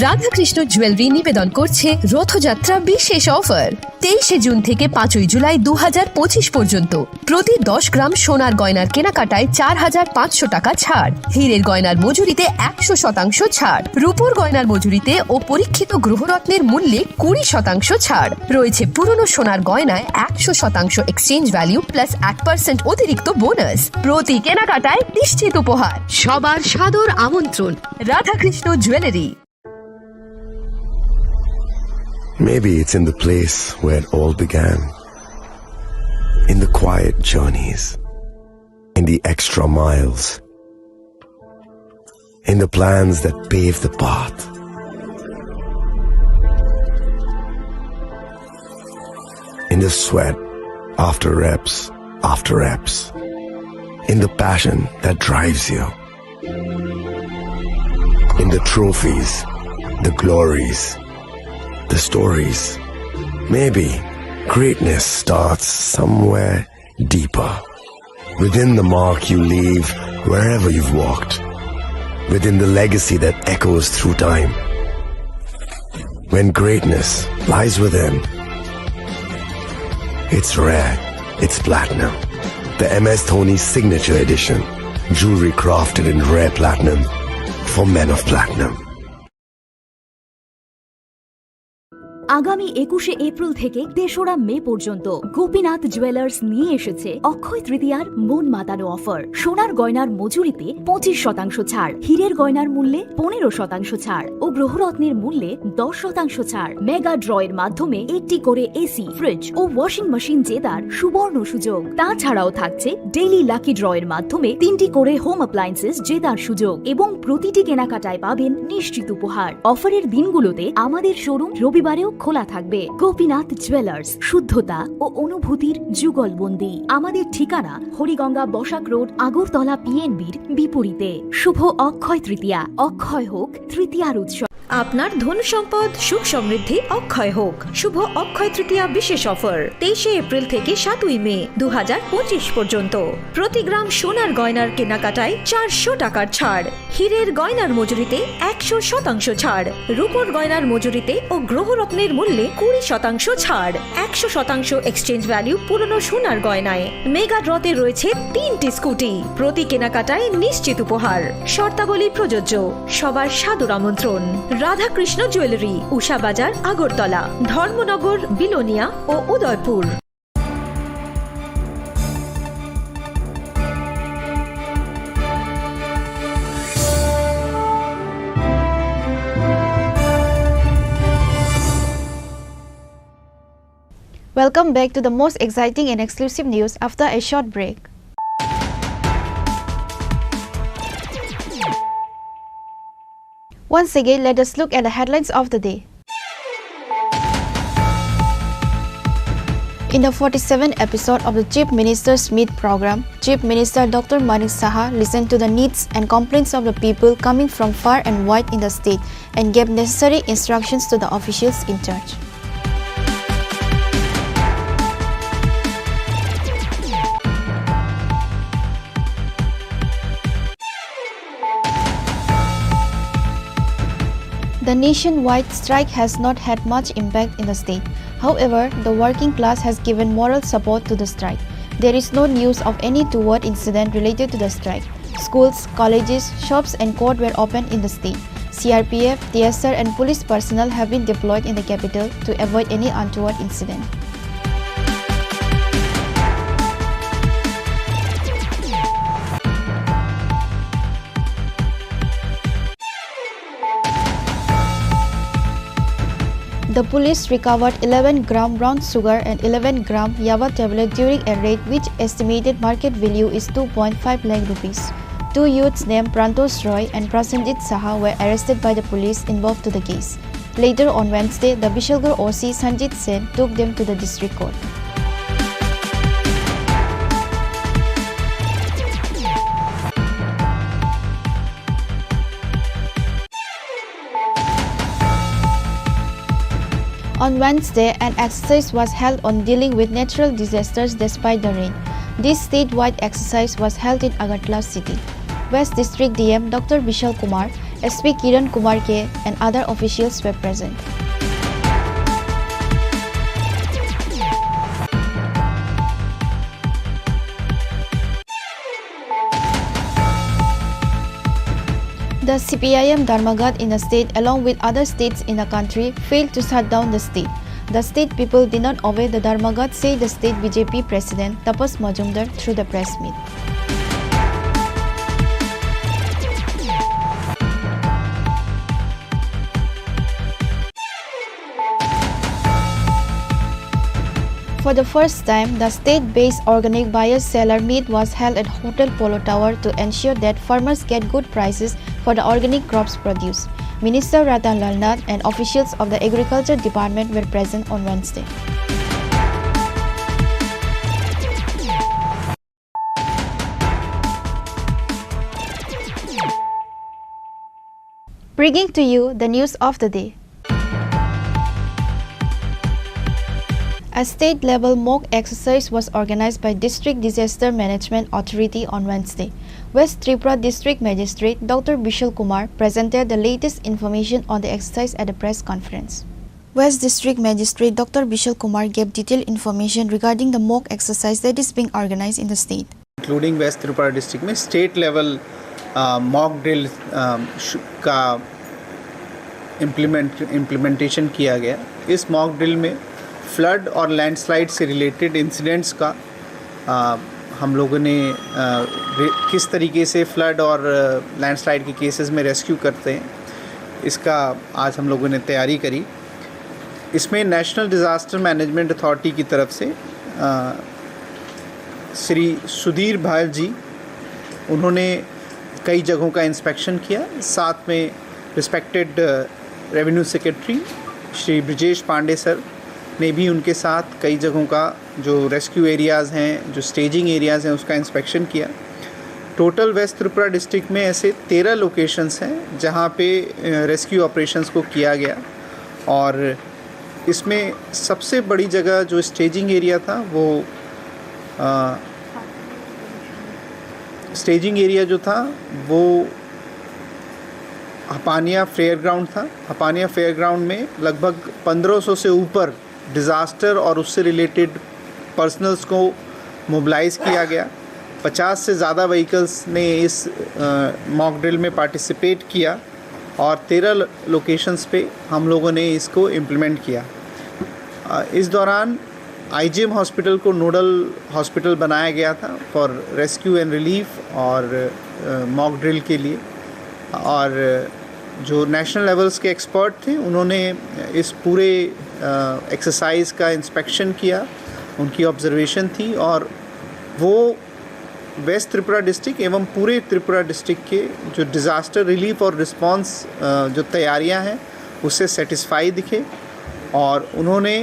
Radhakrishna jewellery নিবেদন করছে রথযাত্রা বিশেষ offer 23শে June থেকে 5ই জুলাই 2025 পর্যন্ত প্রতি 10 গ্রাম সোনার গয়নার কেনাকাটায় 4500 টাকা ছাড়, হীরের গয়নার মজুরিতে 100% ছাড়, রূপোর গয়নার মজুরিতে ও পরীক্ষিত গ্রহরত্নের মূল্যে 20% ছাড় রয়েছে। পুরনো সোনার গয়নায় 100% এক্সচেঞ্জ ভ্যালু প্লাস 1% অতিরিক্ত বোনাস। প্রতি কেনাকাটায় নিশ্চিত উপহার। সবার সাদর আমন্ত্রণ Radhakrishna jewellery. Maybe it's in the place where it all began. In the quiet journeys. In the extra miles. In the plans that pave the path. In the sweat after reps. In the passion that drives you. In the trophies, the glories, the stories. Maybe greatness starts somewhere deeper. Within the mark you leave wherever you've walked. Within the legacy that echoes through time. When greatness lies within, it's rare, it's platinum. The MS Dhoni Signature Edition. Jewelry crafted in rare platinum for men of platinum. আগামী 21শে April থেকে 3রা মে পর্যন্ত Gopinath jewellers নিয়ে এসেছে অক্ষয় তৃতীয়ার মন মাতানো offer. সোনার গয়নার মজুরিতে 25% ছাড়, হীরের গয়নার মূল্যে 15% ছাড় ও গ্রহরত্নের মূল্যে 10% ছাড়। মেগা ড্রয়ের মাধ্যমে একটি করে এসি, ফ্রিজ ও ওয়াশিং মেশিন জেতার সুবর্ণ সুযোগ। তাছাড়াও থাকছে ডেইলি লাকি ড্রয়ের মাধ্যমে 3টি করে হোম অ্যাপ্লায়েন্সেস জেতার সুযোগ এবং প্রতিটি কেনাকাটায় পাবেন নিশ্চিত উপহার। অফারের দিনগুলোতে আমাদের শোরুম রবিবারেও খোলা থাকবে। গোপীনাথ জুয়েলার্স, শুদ্ধতা ও অনুভূতির যুগলবন্দি। আমাদের ঠিকানা হরিগঙ্গা বসাক রোড, আগরতলা পিএনবির বিপরীতে। শুভ অক্ষয় তৃতীয়া, অক্ষয় হোক তৃতীয়ার উৎসব। আপনার ধন সম্পদ সুখ সমৃদ্ধি অক্ষয় হোক। শুভ অক্ষয় তৃতীয়া বিশেষ অফার 23শে এপ্রিল থেকে 7ই মে 2025 পর্যন্ত। প্রতি গ্রাম সোনার গয়নার কেনাকাটায় 400 টাকার ছাড়, হীরের গয়নার মজুরিতে 100% ছাড়, রূপোর গয়নার মজুরিতে ও গ্রহরত্নের মূল্যে 20% ছাড়, 100% এক্সচেঞ্জ ভ্যালু পুরনো সোনার গয়নায়। মেগা ড্রতে রয়েছে 3টি স্কুটি, প্রতি কেনাকাটায় নিশ্চিত উপহার। শর্তাবলী প্রযোজ্য। সবার সাদর আমন্ত্রণ। রাধাকৃষ্ণ জুয়েলারি, উষা বাজার, আগরতলা, ধর্মনগর, বিলোনিয়া ও Udaipur. Welcome back to the most exciting and exclusive news after a short break. Once again, let us look at the headlines of the day. In the 47th episode of the Chief Minister's Meet program, Chief Minister Dr. Manik Saha listened to the needs and complaints of the people coming from far and wide in the state and gave necessary instructions to the officials in charge. The nationwide strike has not had much impact in the state. However, the working class has given moral support to the strike. There is no news of any untoward incident related to the strike. Schools, colleges, shops and court were opened in the state. CRPF, TSR and police personnel have been deployed in the capital to avoid any untoward incident. The police recovered 11 gram brown sugar and 11 gram Yava tablet during a raid which estimated market value is 2.5 lakh rupees. Two youths named Prantos Roy and Prasenjit Saha were arrested by the police involved to the case. Later on Wednesday, the Bishalgarh OC Sanjit Sen took them to the district court. On Wednesday, an exercise was held on dealing with natural disasters despite the rain. This statewide exercise was held in Agartala city. West District DM Dr. Vishal Kumar, SP Kiran Kumar K and other officials were present. The CPIM Dharmagat in the state along with other states in the country failed to shut down the state. The state people did not obey the Dharmagat, said the state BJP president Tapas Majumdar through the press meet. For the first time, the state-based organic buyers seller meet was held at Hotel Polo Tower to ensure that farmers get good prices for the organic crops produced. Minister Ratan Lalnath and officials of the Agriculture Department were present on Wednesday. Bringing to you the news of the day. A state-level mock exercise was organized by District Disaster Management Authority on Wednesday. West Tripura District Magistrate Dr. Bishal Kumar presented the latest information on the exercise at a press conference. West District Magistrate Dr. Bishal Kumar gave detailed information regarding the mock exercise that is being organized in the state. Including West Tripura district में state level mock drill का implementation किया गया. इस mock drill में flood और landslide से related incidents का हम लोगों ने किस तरीके से फ्लड और लैंडस्लाइड के केसेस में रेस्क्यू करते हैं, इसका आज हम लोगों ने तैयारी करी. इसमें नेशनल डिज़ास्टर मैनेजमेंट अथॉरिटी की तरफ से श्री सुधीर भायल जी, उन्होंने कई जगहों का इंस्पेक्शन किया. साथ में respected revenue secretary Shri Brijesh Pandey sir ने भी उनके साथ कई जगहों का जो रेस्क्यू एरियाज़ हैं, जो स्टेजिंग एरियाज़ हैं, उसका इंस्पेक्शन किया. टोटल वेस्ट त्रिपुरा डिस्ट्रिक्ट में ऐसे 13 लोकेशंस हैं जहां पे रेस्क्यू ऑपरेशंस को किया गया. और इसमें सबसे बड़ी जगह जो स्टेजिंग एरिया था वो हपानिया फेयर ग्राउंड था. हपानिया फेयर ग्राउंड में लगभग 1500 से ऊपर डिज़ास्टर और उससे रिलेटेड पर्सनल्स को मोबिलाइज़ किया गया. 50 से ज़्यादा व्हीकल्स ने इस मॉक ड्रिल में पार्टिसिपेट किया और 13 लोकेशंस पे हम लोगों ने इसको इम्प्लीमेंट किया. इस दौरान आईजीएम हॉस्पिटल को नोडल हॉस्पिटल बनाया गया था फॉर रेस्क्यू एंड रिलीफ और मॉक ड्रिल के लिए. और जो नेशनल लेवल्स के एक्सपर्ट थे उन्होंने इस पूरे एक्सरसाइज का इंस्पेक्शन किया, उनकी ऑब्जर्वेशन थी और वो वेस्ट त्रिपुरा डिस्ट्रिक्ट एवं पूरे त्रिपुरा डिस्ट्रिक्ट के जो डिज़ास्टर रिलीफ और रिस्पांस जो तैयारियां हैं उससे सेटिस्फाई दिखे. और उन्होंने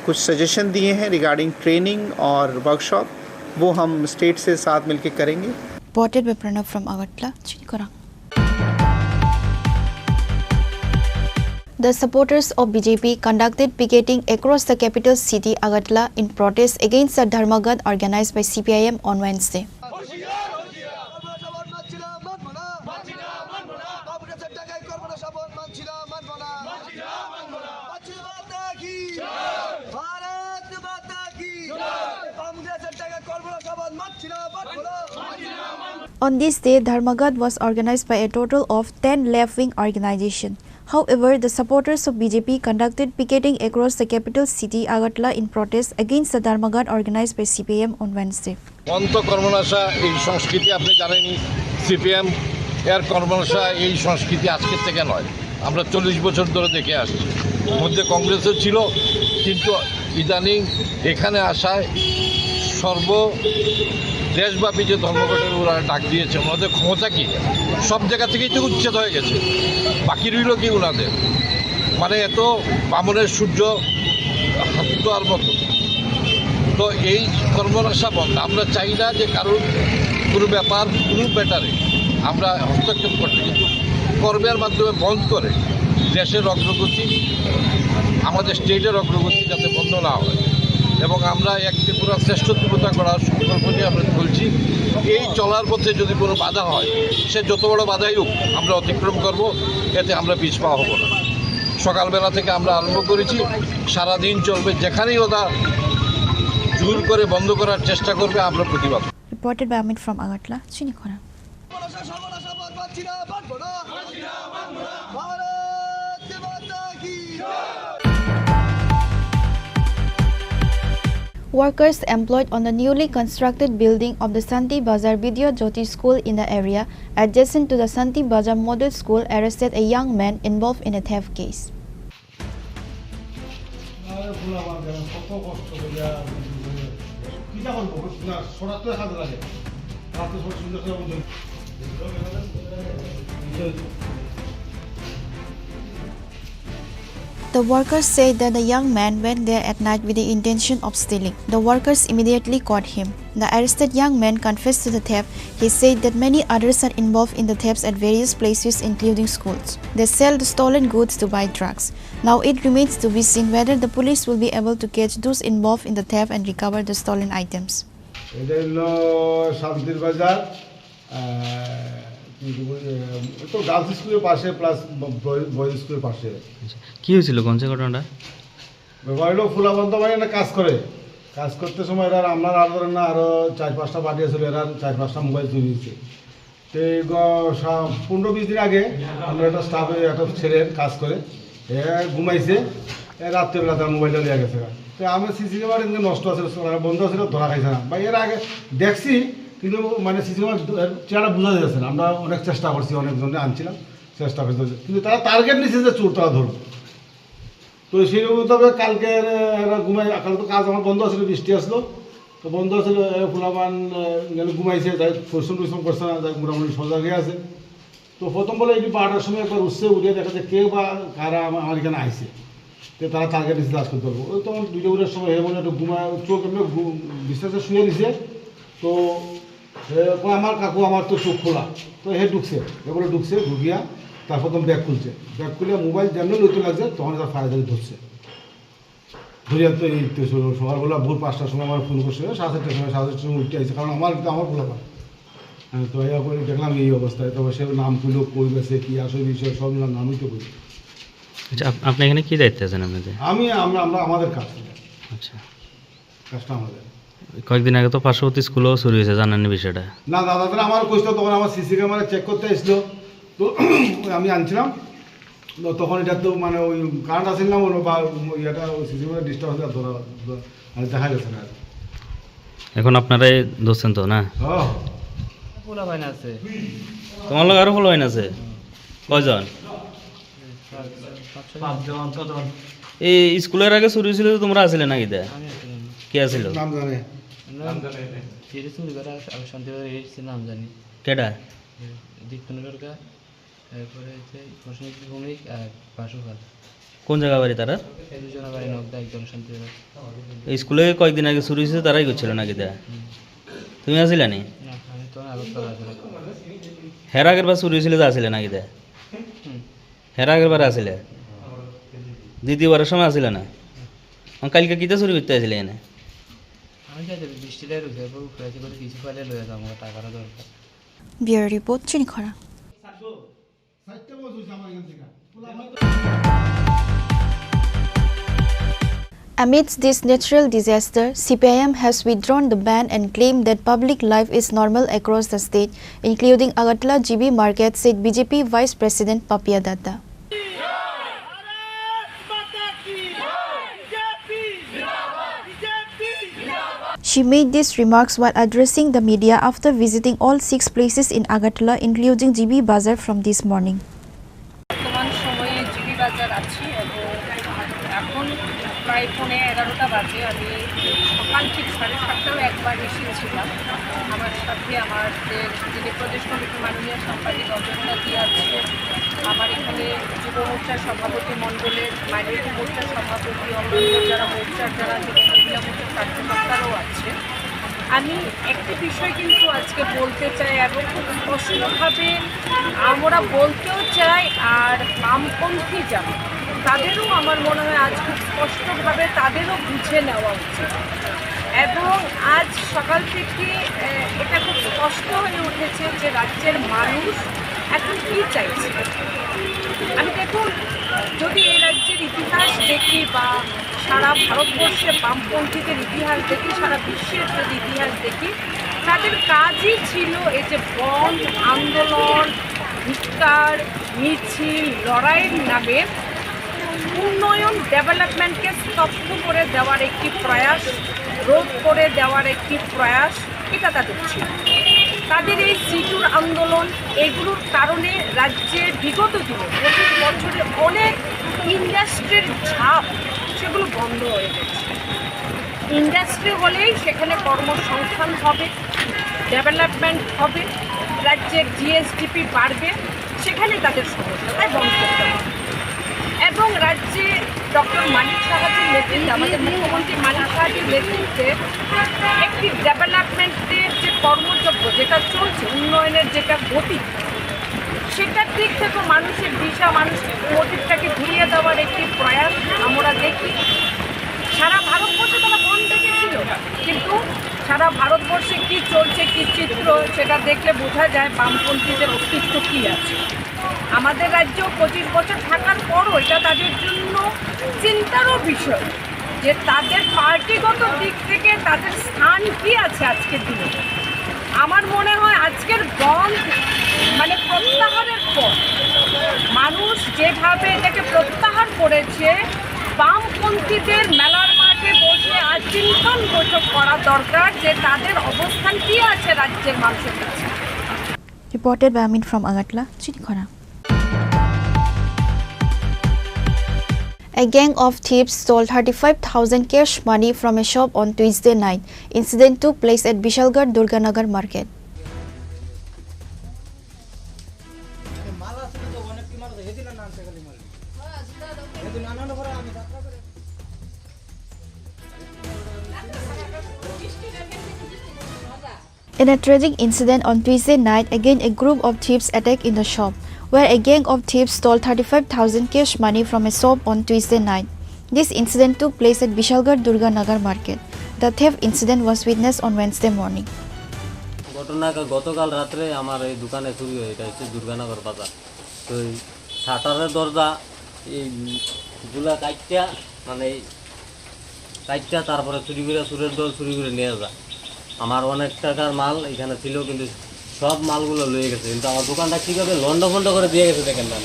कुछ सजेशन दिए हैं रिगार्डिंग ट्रेनिंग और वर्कशॉप, वो हम स्टेट से साथ मिलकर करेंगे. Reported by Pranav from Agartala, Chini Khorang. The supporters of BJP conducted picketing across the capital city Agartala in protest against the Dharmaghat organized by CPIM on Wednesday. On this day, Dharmaghat was organized by a total of 10 left-wing organizations. However, the supporters of BJP conducted picketing across the capital city Agartala in protest against the Dharmaghat organized by CPIM on Wednesday. অন্ত কর্মনাশা এই সংস্কৃতি আপনি জানেনই, CPM এর কর্মনাশা এই সংস্কৃতি আজকের থেকে নয়, আমরা 40 বছর ধরে দেখে আসছি. মধ্যে কংগ্রেসও ছিল, কিন্তু ইদানিং এখানে আসায় দেশব্যাপী যে ধর্মঘটের ওরা ডাক দিয়েছে, ওনাদের ক্ষমতা কি? সব জায়গা থেকেই তো উচ্ছেদ হয়ে গেছে, বাকি রইল কি ওনাদের? মানে এত বামনের সূর্য হাত দেওয়ার মতো. তো এই কর্মনাশা বন্ধ. আমরা চাই না যে কারোর কোনো ব্যাপার কোনো ব্যাটারে আমরা হস্তক্ষেপ করতে, কিন্তু কর্মের মাধ্যমে বন্ধ করে দেশের অগ্রগতি, আমাদের স্টেটের অগ্রগতি যাতে বন্ধ না হয় এবং আমরা এক ত্রিপুরা শ্রেষ্ঠ ত্রিপুরা করার সংকল্প নিয়ে আমরা চলছি. এই চলার পথে যদি কোনো বাধা হয়, সে যত বড় বাধাই হোক আমরা অতিক্রম করব, এতে আমরা পিছপা হব না. সকালবেলা থেকে আমরা আরম্ভ করেছি, সারাদিন চলবে. যেখানেই ওরা জোর করে বন্ধ করার চেষ্টা করবে আমরা প্রতিবাদ. Reported by Amit from Agartala, Chini Khorang. Workers employed on the newly constructed building of the Santi Bazar Vidya Jyoti School in the area adjacent to the Santi Bazar Model School arrested a young man involved in a theft case. কত কষ্ট করিয়া কিটা করবো না সরাত তো কাজে লাগে রাতে সব সুন্দর করে The workers said that the young man went there at night with the intention of stealing. The workers immediately caught him. The arrested young man confessed to the theft. He said that many others are involved in the thefts at various places including schools. They sell the stolen goods to buy drugs. Now it remains to be seen whether the police will be able to catch those involved in the theft and recover the stolen items. এটা হলো শান্তির বাজার তো girls স্কুলের পাশে plus boys স্কুলের পাশে। কি হয়েছিল কোন ঘটনাটা? ব্যাপার হলো ফুলাবন্ত মানে একটা কাজ করতে সময় এরা আমরা আর ধরেন না আরও 4-5টা পার্টি আসলে এরা 4-5টা মোবাইল চুরি হয়েছে। তো 15-20 দিন আগে আমরা একটা স্টাফে একটা ছেলের কাজ করে এ ঘুমাইছে রাত্রেবেলা তার মোবাইলটা নিয়ে গেছে। তো আমি সিসি ক্যামেরা কিন্তু নষ্ট আছে বন্ধ ছিল ধরা খাইছে না বা এর আগে দেখছি কিন্তু মানে সিসি ক্যামেরা চেহারা বোঝা যাচ্ছে না। আমরা অনেক চেষ্টা করছি অনেকজনে আনছিলাম চেষ্টা করছি কিন্তু তারা টার্গেট নিচ্ছে যে চোর তারা ধরবে। তো সেই তবে কালকে এরা ঘুমাই কালকে তো কাজ আমার বন্ধ আসলো বৃষ্টি আসলো তো বন্ধ আসলো ফুলাবান ঘুমাইছে যাই পরিশ্রম করছে না যাই মোটামুটি সোজা গিয়ে আছে। তো প্রথম বলে এটি 12টার সময় একবার উঠছে উঠে দেখা যায় কেউ বা কারা আমার এখানে আইসে তো তারা টার্গেট নিচ্ছে কাজ করতে পারবো। ওই তখন 2টা সময় হে বলে একটু ঘুমায় চোখ এমনি বিস্তারে শুয়ে নিছে। তো আমার কাকু আমার তো চোখ খোলা তো হে ঢুকছে এগুলো ঢুকছে ঢুকিয়া তার প্রথম ব্যাগ খুলছে ব্যাগ খুলে মোবাইল যেমনি লইতে লাগছে তখন তার ফায়ার ধরছে ধরিয়া তো এই সকালবেলা ভোর 5টার সময় আমার ফোন করছে 7:30টার সময় 7:30টার সময় উঠে আসছে কারণ আমার খোলা পান। তো এই করে দেখলাম এই অবস্থায় তবে সে নাম তুলো কই গেছে কী আসল বিষয় সব নামই তো করি। আচ্ছা আপনি এখানে কি দায়িত্ব আছেন আপনাদের? আমরা আমাদের কাজ। আচ্ছা কাজটা আমাদের। কয়েকদিন আগে তো পার্শ্ববর্তী স্কুলেও চুরি হয়েছে জানেন বিষয়টা? না দাদা আমার কইছিল তখন আমার সিসি ক্যামেরা চেক করতে আসলো তো আমি আনছিলাম তখন এটা তো মানে ওই কারেন্ট আসেন না বা ইয়েটা ওই সিসি ক্যামেরা ডিস্টার্ব হয়ে ধরা দেখা গেছে না। এখন আপনারাই ধরছেন তো না? পোলা ভাই না আছে তোমার লোক আরো পোলা ভাই না আছে কয়জন? এই স্কুলের আগে চুরি ছিল তোমরা আসলে নাকি? দে কে আসিল? নাম জানে নাম জানি কেডা? কোন জায়গা বাড়ি তারা? এই স্কুলে কয়েকদিন আগে চুরি হয়েছে তারাই করছিল নাকি? দে তুমি আসিলা নি? হের আগের বার চুরি হয়েছিল আসলে নাকি? দে হের আগের বার আসলে দ্বিতীয়বারের সময় আসিল না? কালকে কিতা চুরি করতে আসলে এনে? Bureau report, Chini Khorang. Amidst this natural disaster, CPIM has withdrawn the ban and claimed that public life is normal across the state, including Agartala GB Market, said BJP Vice President Papiya Datta. She made these remarks while addressing the media after visiting all 6 places in Agartala, including GB Bazar from this morning. বর্তমান সময়ে GB বাজার আছি এবং এখন প্রায় 11:30 বাজে। আমি সকাল ঠিক 7:30টাও একবার এসেছিলাম। আমার সাথে আমাদের যিনি প্রদেশ কমিটির মাননীয় সাংবাদিক অজন্তা দিয়ে আছে, আমার এখানে যুব মোর্চার সভাপতি মণ্ডলের, মাইনরিটি মোর্চার সভাপতি, অন্যান্য যারা মোর্চার যারা মহিলা মোর্চার কার্যকর্তারাও আছে। আমি একটি বিষয় কিন্তু আজকে বলতে চাই এবং খুব স্পষ্টভাবে আমরা বলতেও চাই, আর বামপন্থী যারা তাদেরও আমার মনে হয় আজ খুব স্পষ্টভাবে তাদেরও বুঝে নেওয়া উচিত। এবং আজ সকাল থেকে এটা খুব স্পষ্ট হয়ে উঠেছে যে রাজ্যের মানুষ এখন কী চাইছে। আমি দেখুন, যদি এই রাজ্যের ইতিহাস দেখি বা সারা ভারতবর্ষে বামপন্থীদের ইতিহাস দেখি, সারা বিশ্বের যদি ইতিহাস দেখি, তাদের কাজই ছিল এই যে বন্ধ আন্দোলন, ধিক্কার, মিছিল, লড়াইয়ের নামে উন্নয়ন ডেভেলপমেন্টকে স্তব্ধ করে দেওয়ার একটি প্রয়াস, রোধ করে দেওয়ার একটি প্রয়াস, এটা তাদের ছিল। তাদের এই সিটুর আন্দোলন এগুলোর কারণে রাজ্যে বিগত দিনে 25 বছরে অনেক ইন্ডাস্ট্রির ঝাঁপ সেগুলো বন্ধ হয়ে গেছে। ইন্ডাস্ট্রি হলেই সেখানে কর্মসংস্থান হবে, ডেভেলপমেন্ট হবে, রাজ্যের জিএসডিপি বাড়বে, সেখানে তাদের সমস্যা, তাই বন্ধ করতে হবে। এবং রাজ্যে ডক্টর মানিক সাহাজির নেতৃত্বে, আমাদের মুখ্যমন্ত্রী মানিক সাহাজির নেতৃত্বে একটি ডেভেলপমেন্টের যে কর্মযজ্ঞ যেটা চলছে, উন্নয়নের যেটা গতি, সেটার দিক থেকে মানুষের দিশা, মানুষের মোটিভটাকে ঘুরিয়ে দেওয়ার একটি প্রয়াস আমরা দেখি। সারা ভারতবর্ষে তারা বন্ধ দেখেছিল, কিন্তু সারা ভারতবর্ষে কী চলছে, কী চিত্র, সেটা দেখলে বোঝা যায় বামপন্থীদের অস্তিত্ব কী আছে। আমাদের রাজ্য 25 বছর থাকার পরও এটা তাদের জন্য চিন্তারও বিষয় যে তাদের পার্টিগত দিক থেকে তাদের স্থান কী আছে আজকের দিনে। আমার মনে হয় আজকের বন্ধ মানে প্রত্যাহারের পর মানুষ যেভাবে এটাকে প্রত্যাহার করেছে, বামপন্থীদের মেলার মাঠে বসে আজ চিন্তন বৈঠক করা দরকার যে তাদের অবস্থান কী আছে রাজ্যের মানুষের কাছে। Reported by Amin from Agatla, Chini Khorang. A gang of thieves stole 35,000 cash money from a shop on Tuesday night. Incident took place at Bishalgarh Durganagar market. In a tragic incident on Tuesday night, again a group of thieves attacked in the shop, where a gang of thieves stole 35,000 cash money from a shop on Tuesday night. This incident took place at Bishalgarh Durganagar market. The theft incident was witnessed on Wednesday morning. ঘটনা গতকাল রাত্রে আমার এই দোকানে চুরি হয়, এটা হচ্ছে দুর্গানগর বাজার। তো এই শাটারের দরজা এই গুলা কাটটা মানে কাটটা তারপরে চুরি করে চুরের দল চুরি করে নিয়ে যায়। আমার অনেক টাকার মাল এখানে ছিল, কিন্তু সব মালগুলো লয়ে গেছে, কিন্তু আমার দোকানটা কীভাবে লন্ডভন্ড করে দিয়ে গেছে দেখেন না।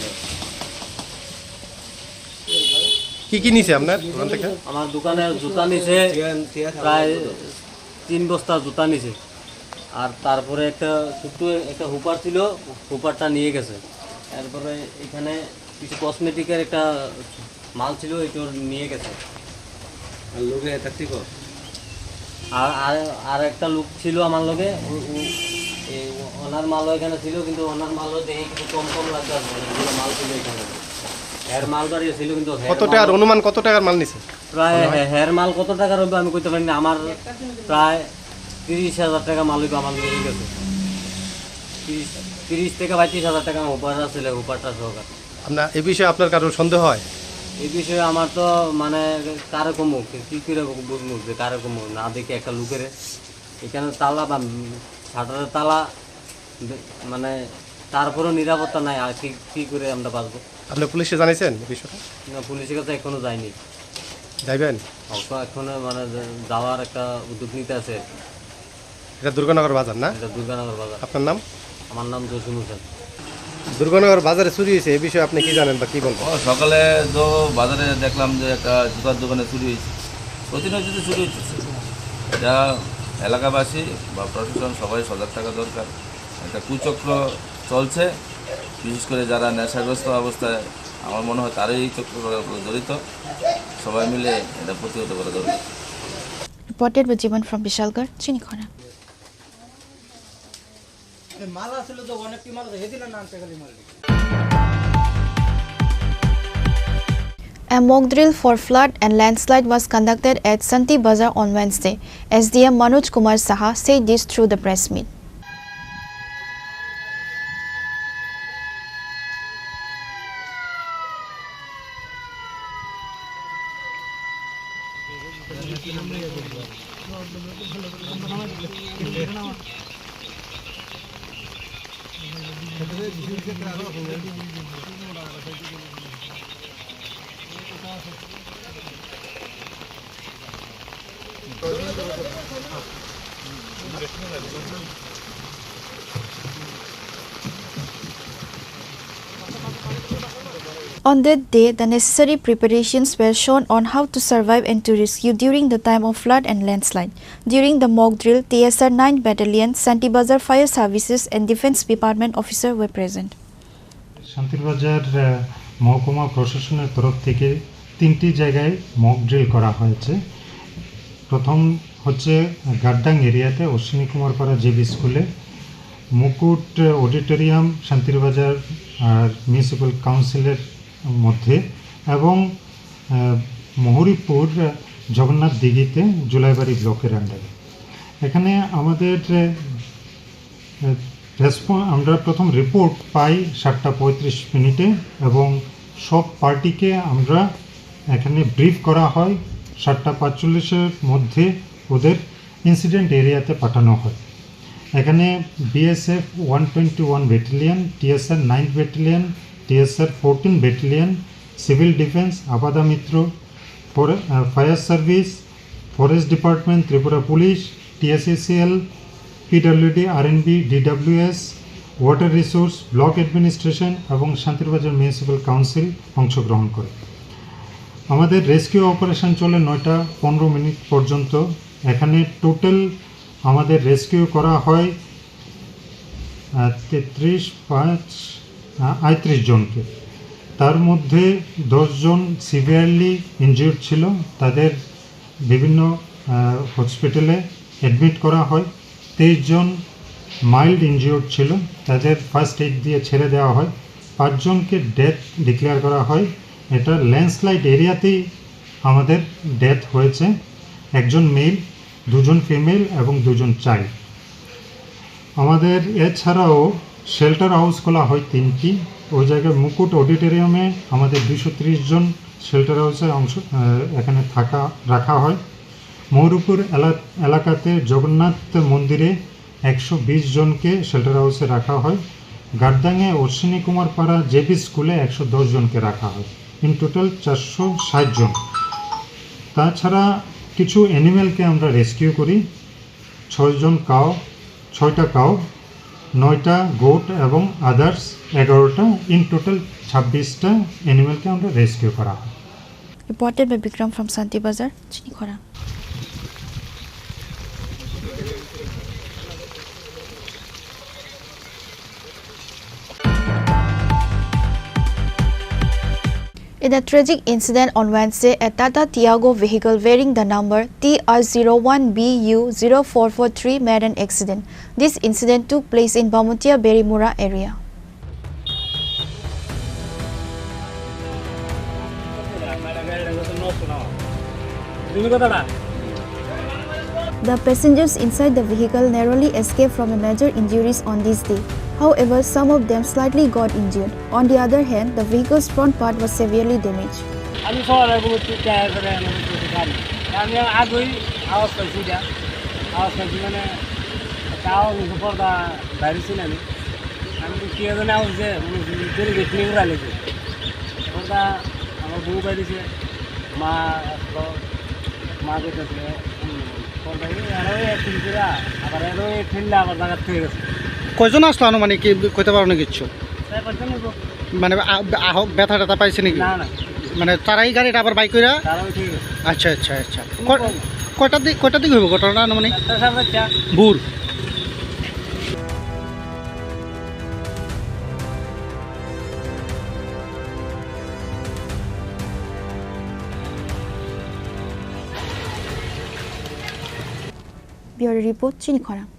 কি কি নিছে আপনার দোকান থেকে? আমার দোকানে জুতা নিছে প্রায় 3 বস্তা জুতা নিছে, আর তারপরে একটা ছোট্ট একটা হুপার ছিল, হুপারটা নিয়ে গেছে। তারপরে এখানে কিছু কসমেটিকের একটা মাল ছিল, এটা নিয়ে গেছে। আর লোকে এটা ঠিক আর একটা লোক ছিল আমার লগে, ওনার মালও এখানে ছিল, কিন্তু ওনার মালও দেখে কিছু কম কম লাগছে। মাল ছিল এখানে, হেয়ার মাল বাড়িয়ে ছিল, কিন্তু কত টাকার অনুমান, কত টাকার মাল নিছে? প্রায় হেয়ার মাল কত টাকার হবে আমি কইতে পারি না। আমার প্রায় 30,000 টাকা মাল হইবে আমার নিয়ে গেছে। 30 থেকে 35,000 টাকা উপহার ছিল, উপহারটা সহকার। আপনার এই বিষয়ে আপনার কারোর সন্দেহ হয়? এই বিষয়ে আমার তো মানে কারো কমু কী করে বুঝবো যে কারো কমু না দেখে একটা লুকের এখানে তালা বা শাটারের তালা, মানে তারপরেও নিরাপত্তা নাই, আর কী করে আমরা বাঁচবো। আপনি পুলিশে জানিয়েছেন বিষয়টা? না, পুলিশের কাছে এখনো যায়নি। যাইবেন? এখনো মানে যাওয়ার একটা উদ্যোগ নিতে আছে। এটা দুর্গানগর বাজার না? এটা দুর্গানগর বাজার। আপনার নাম? আমার নাম জসিম হোসেন। দুর্গানগর বাজারে চুরি হয়েছে, এই বিষয়ে আপনি কি জানেন বা কি বলবেন? সকালে তো বাজারে দেখলাম যে একটা জুতার দোকানে চুরি হয়েছে, প্রতিনিয়ত চুরি হচ্ছে। যা এলাকাবাসী বা প্রশাসন সবাই সজাগ থাকা দরকার। একটা কুচক্র চলছে, বিশেষ করে যারা নেশাগ্রস্ত অবস্থায়, আমার মনে হয় তারাই এই চক্র জড়িত। সবাই মিলে এটা প্রতিহত করা দরকার। Reported by Jivan from Bishalgarh, Chini Khorang. A mock drill for flood and landslide was conducted at Santi Bazar on Wednesday. SDM Manoj Kumar Saha said this through the press meet. On that day, the necessary preparations were shown on how to survive and to rescue during the time of flood and landslide. During the mock drill, TSR 9 Battalion, Santi Bazar Fire Services and Defence Department officers were present. Santirbazar মহকুমা প্রশাসনের তরফ থেকে তিনটি জায়গায় mock drill করা হয়েছে। প্রথম হচ্ছে গাড্ডাং এরিয়াতে অশ্বিনী কুমার পাড়া জেবি স্কুলে, মুকুট অডিটোরিয়াম শান্তিরবাজার আর মিউনিসিপ্যাল কাউন্সিলের মধ্যে, এবং মহরিপুর জগন্নাথ দিঘিতে জুলাইবাড়ি ব্লকের আন্ডারে। এখানে আমাদের আমরা প্রথম রিপোর্ট পাই 7:35 এবং সব পার্টিকে আমরা এখানে ব্রিফ করা হয়। 7:45 মধ্যে ওদের ইনসিডেন্ট এরিয়াতে পাঠানো হয়। এখানে BSF 121 battalion, TSR 9 battalion, TSR 14 battalion, civil defence, Aapda Mitra, fire service, forest department, Tripura police, TSACL, PWD, RNB, DWS, water resource, block administration এবং শান্তিরবাজার মিউনিসিপ্যাল কাউন্সিল অংশগ্রহণ করে। আমাদের রেস্কিউ অপারেশন চলে 9:15 পর্যন্ত। এখানে টোটাল আমাদের রেস্কিউ করা হয় 33 জনকে। তার মধ্যে 10 জন সিভিয়ারলি ইনজিউর্ড ছিল, তাদের বিভিন্ন হসপিটালে অ্যাডমিট করা হয়। 23 জন মাইল্ড ইনজিউর্ড ছিল, তাদের ফার্স্ট এইড দিয়ে ছেড়ে দেওয়া হয়। 5 জনকে ডেথ ডিক্লেয়ার করা হয়। এটা ল্যান্ডস্লাইড এরিয়াতেই আমাদের ডেথ হয়েছে। 1 জন মেল, 2 জন ফিমেল এবং 2 জন চাইল্ড। আমাদের এছাড়াও শেল্টার হাউস খোলা হয় 3টি। ওই জায়গায় মুকুট অডিটোরিয়ামে আমাদের 230 জন শেল্টার হাউসে এখানে রাখা হয়। মহরুপুর এলাকাতে জগন্নাথ মন্দিরে 120 জনকে শেল্টার হাউসে রাখা হয়। গাড্ডাঙে অশ্বিনী কুমার পাড়া জেবি স্কুলে 110 জনকে রাখা হয়। ইন টোটাল 460 জন। তাছাড়া কিছু অ্যানিম্যালকে আমরা রেস্কিউ করি। 6টা কাউ, 9টা গোট এবং আদার্স 11টা। ইন টোটাল 26টা অ্যানিম্যালকে আমরা রেস্কিউ করা হয়। Reported by Bikram from Santi Bazar, Chini Khorang. In a tragic incident on Wednesday, a Tata Tiago vehicle bearing the number TR01BU0443 made an accident. This incident took place in Bamutia Berimura area. The passengers inside the vehicle narrowly escaped from major injuries on this day. However, some of them slightly got injured. On the other hand, the vehicle's front part was severely damaged. কয়জন আসলো আনুমানিক কইতে পারো না কিছু? মানে ব্যথা ট্যাথা পাইছে নাকি? মানে তারাই গাড়িটা আবার বাইক কইরা? আচ্ছা আচ্ছা আচ্ছা। কয়টার দিকে হইব ঘটনাটা আনুমানিক? ভোর। Bureau Report, Chini Khorang.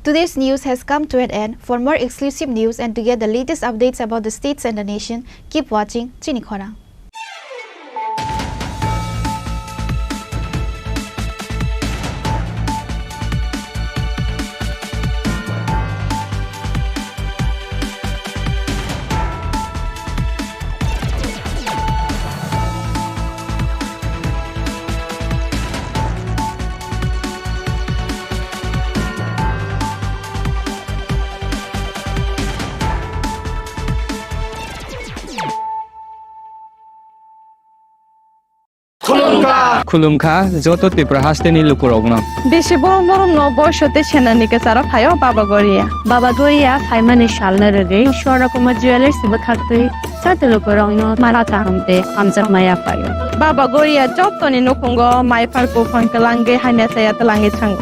Today's news has come to an end. For more exclusive news and to get the latest updates about the states and the nation, keep watching Chini Khorang. খুলুমখা যত ত্রিপুরা হাসতে নিল করগনা বেশি বড় বড় নববর্ষতে সেনানিকে সারা খায়ও বাবা গরিয়া ফাইমানে শালনা রে সরা Kumar jewellers বখাতে সাতে লোক রং মারা তাহমতে আমজা মায়া পায় বাবা গরিয়া যতনি নকুঙ্গ মাই ফারকো ফাঙ্কলাঙ্গে হাইনা সায়াত লাঙ্গে থাঙ্গ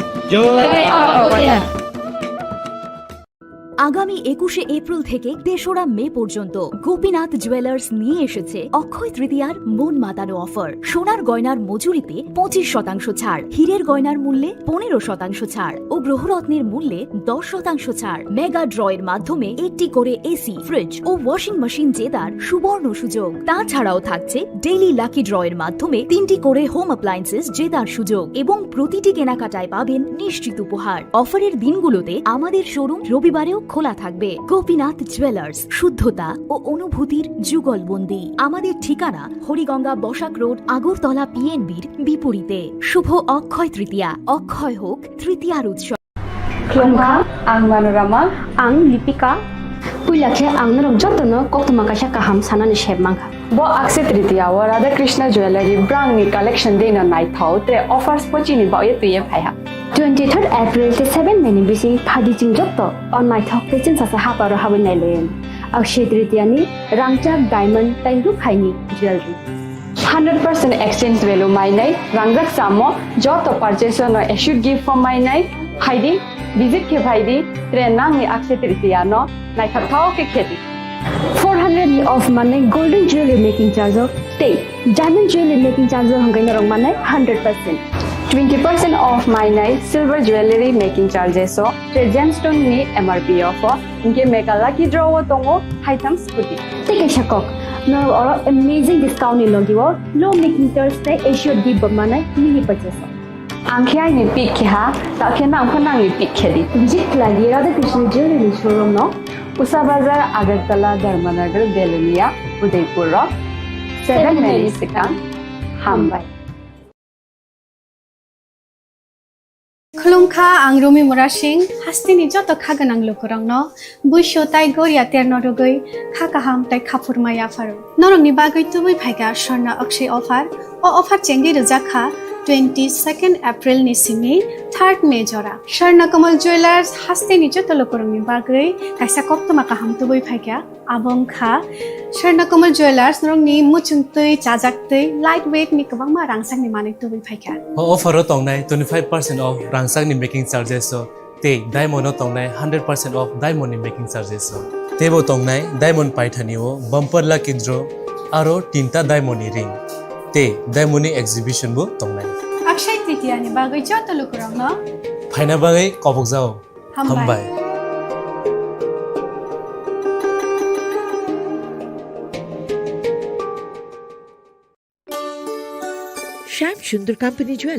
আগামী 21শে এপ্রিল থেকে 3রা মে পর্যন্ত গোপীনাথ জুয়েলার্স নিয়ে এসেছে অক্ষয় তৃতীয়ার মন মাতানো অফার। সোনার গয়নার মজুরিতে 25% ছাড়, হীরের গয়নার মূল্যে 15% ছাড় ও গ্রহরত্নের মূল্যে 10% ছাড়। মেগা ড্রয়ের মাধ্যমে একটি করে এসি, ফ্রিজ ও ওয়াশিং মেশিন জেতার সুবর্ণ সুযোগ। তাছাড়াও থাকছে ডেইলি লাকি ড্রয়ের মাধ্যমে 3টি করে হোম অ্যাপ্লায়েন্সেস জেতার সুযোগ এবং প্রতিটি কেনাকাটায় পাবেন নিশ্চিত উপহার। অফারের দিনগুলোতে আমাদের শোরুম রবিবারেও খোলা থাকবে। গোপীনাথ জুয়েলার্স, শুদ্ধতা ও অনুভূতির যুগলবন্দি। আমাদের ঠিকানা হরিগঙ্গা বসাক রোড, আগরতলা পিএনবির বিপরীতে। শুভ অক্ষয় তৃতীয়া, অক্ষয় হোক তৃতীয়ার উৎসব। Klongkha, ang Manorama, ang Lipika. Puilakhe ang narong jotono koktuma kasha kaham sanani sheb mangkha. Bo akse tritiya wa Radha Krishna Jewelry brand ni collection dena nai thau tre offers pochini ba ye tuye phaiha. 23rd April te 7 meni bisi phadi jing jotto on my thok te chin sasa haparo hawen nailen. Akshay tritiya ni rangchak diamond tai ru khaini jewelry. 100% exchange value mai nai rangjak samo joto purchase no should give for mai nai phaidi visit ke phaidi tre nang ni akse tritiya no nai thau ke kheti. 400 of money golden jewelry making charge of te diamond jewelry making charge hangai narong manai 100%. 20% off my night silver jewelry making charges so the gemstone ni MRP offer inke mega lucky draw tongo item scooty take a shakok no or amazing discount ni logiwo low making charge te should give manai mini purchase angkhya ni pick kha ta khena khona ni pick khedi visit lagi Radha Krishna Jewelry showroom no Usa Bazar Agartala Dharmanagar Belunia Udaipur 7 Merisika Hambai Klongkha ang Rumi Murashing hastini joto khaganang lokorang no buisho tai goria terno rogoi khakaham tai khapurmaya faru norong ni bagoi tubui phaiga sorna akshay offer o offer chengi rujakha 22nd April ni simi 3rd May jora Sharna Kamal Jewelers hastini joto lokorang ni bagoi kaisa koktoma kaham tubui phaiga abong kha Sharna Kamal Jewelers norong ni muchungtui chajaktui lightweight ni kabangma rangsang ni manik tubui phaiga offer tongnai 25% off rangsang ni making charges so te diamond tongnai 100% off diamond ni making charges so tebo tongnai diamond paithani o bumper lucky draw aro tinta diamond ni ring te diamond ni exhibition bu tongnai Akshay Tritiya ni bagoi joto lokorang no phaina bagai kobok jao hambai Sham Sundar Company Jewelry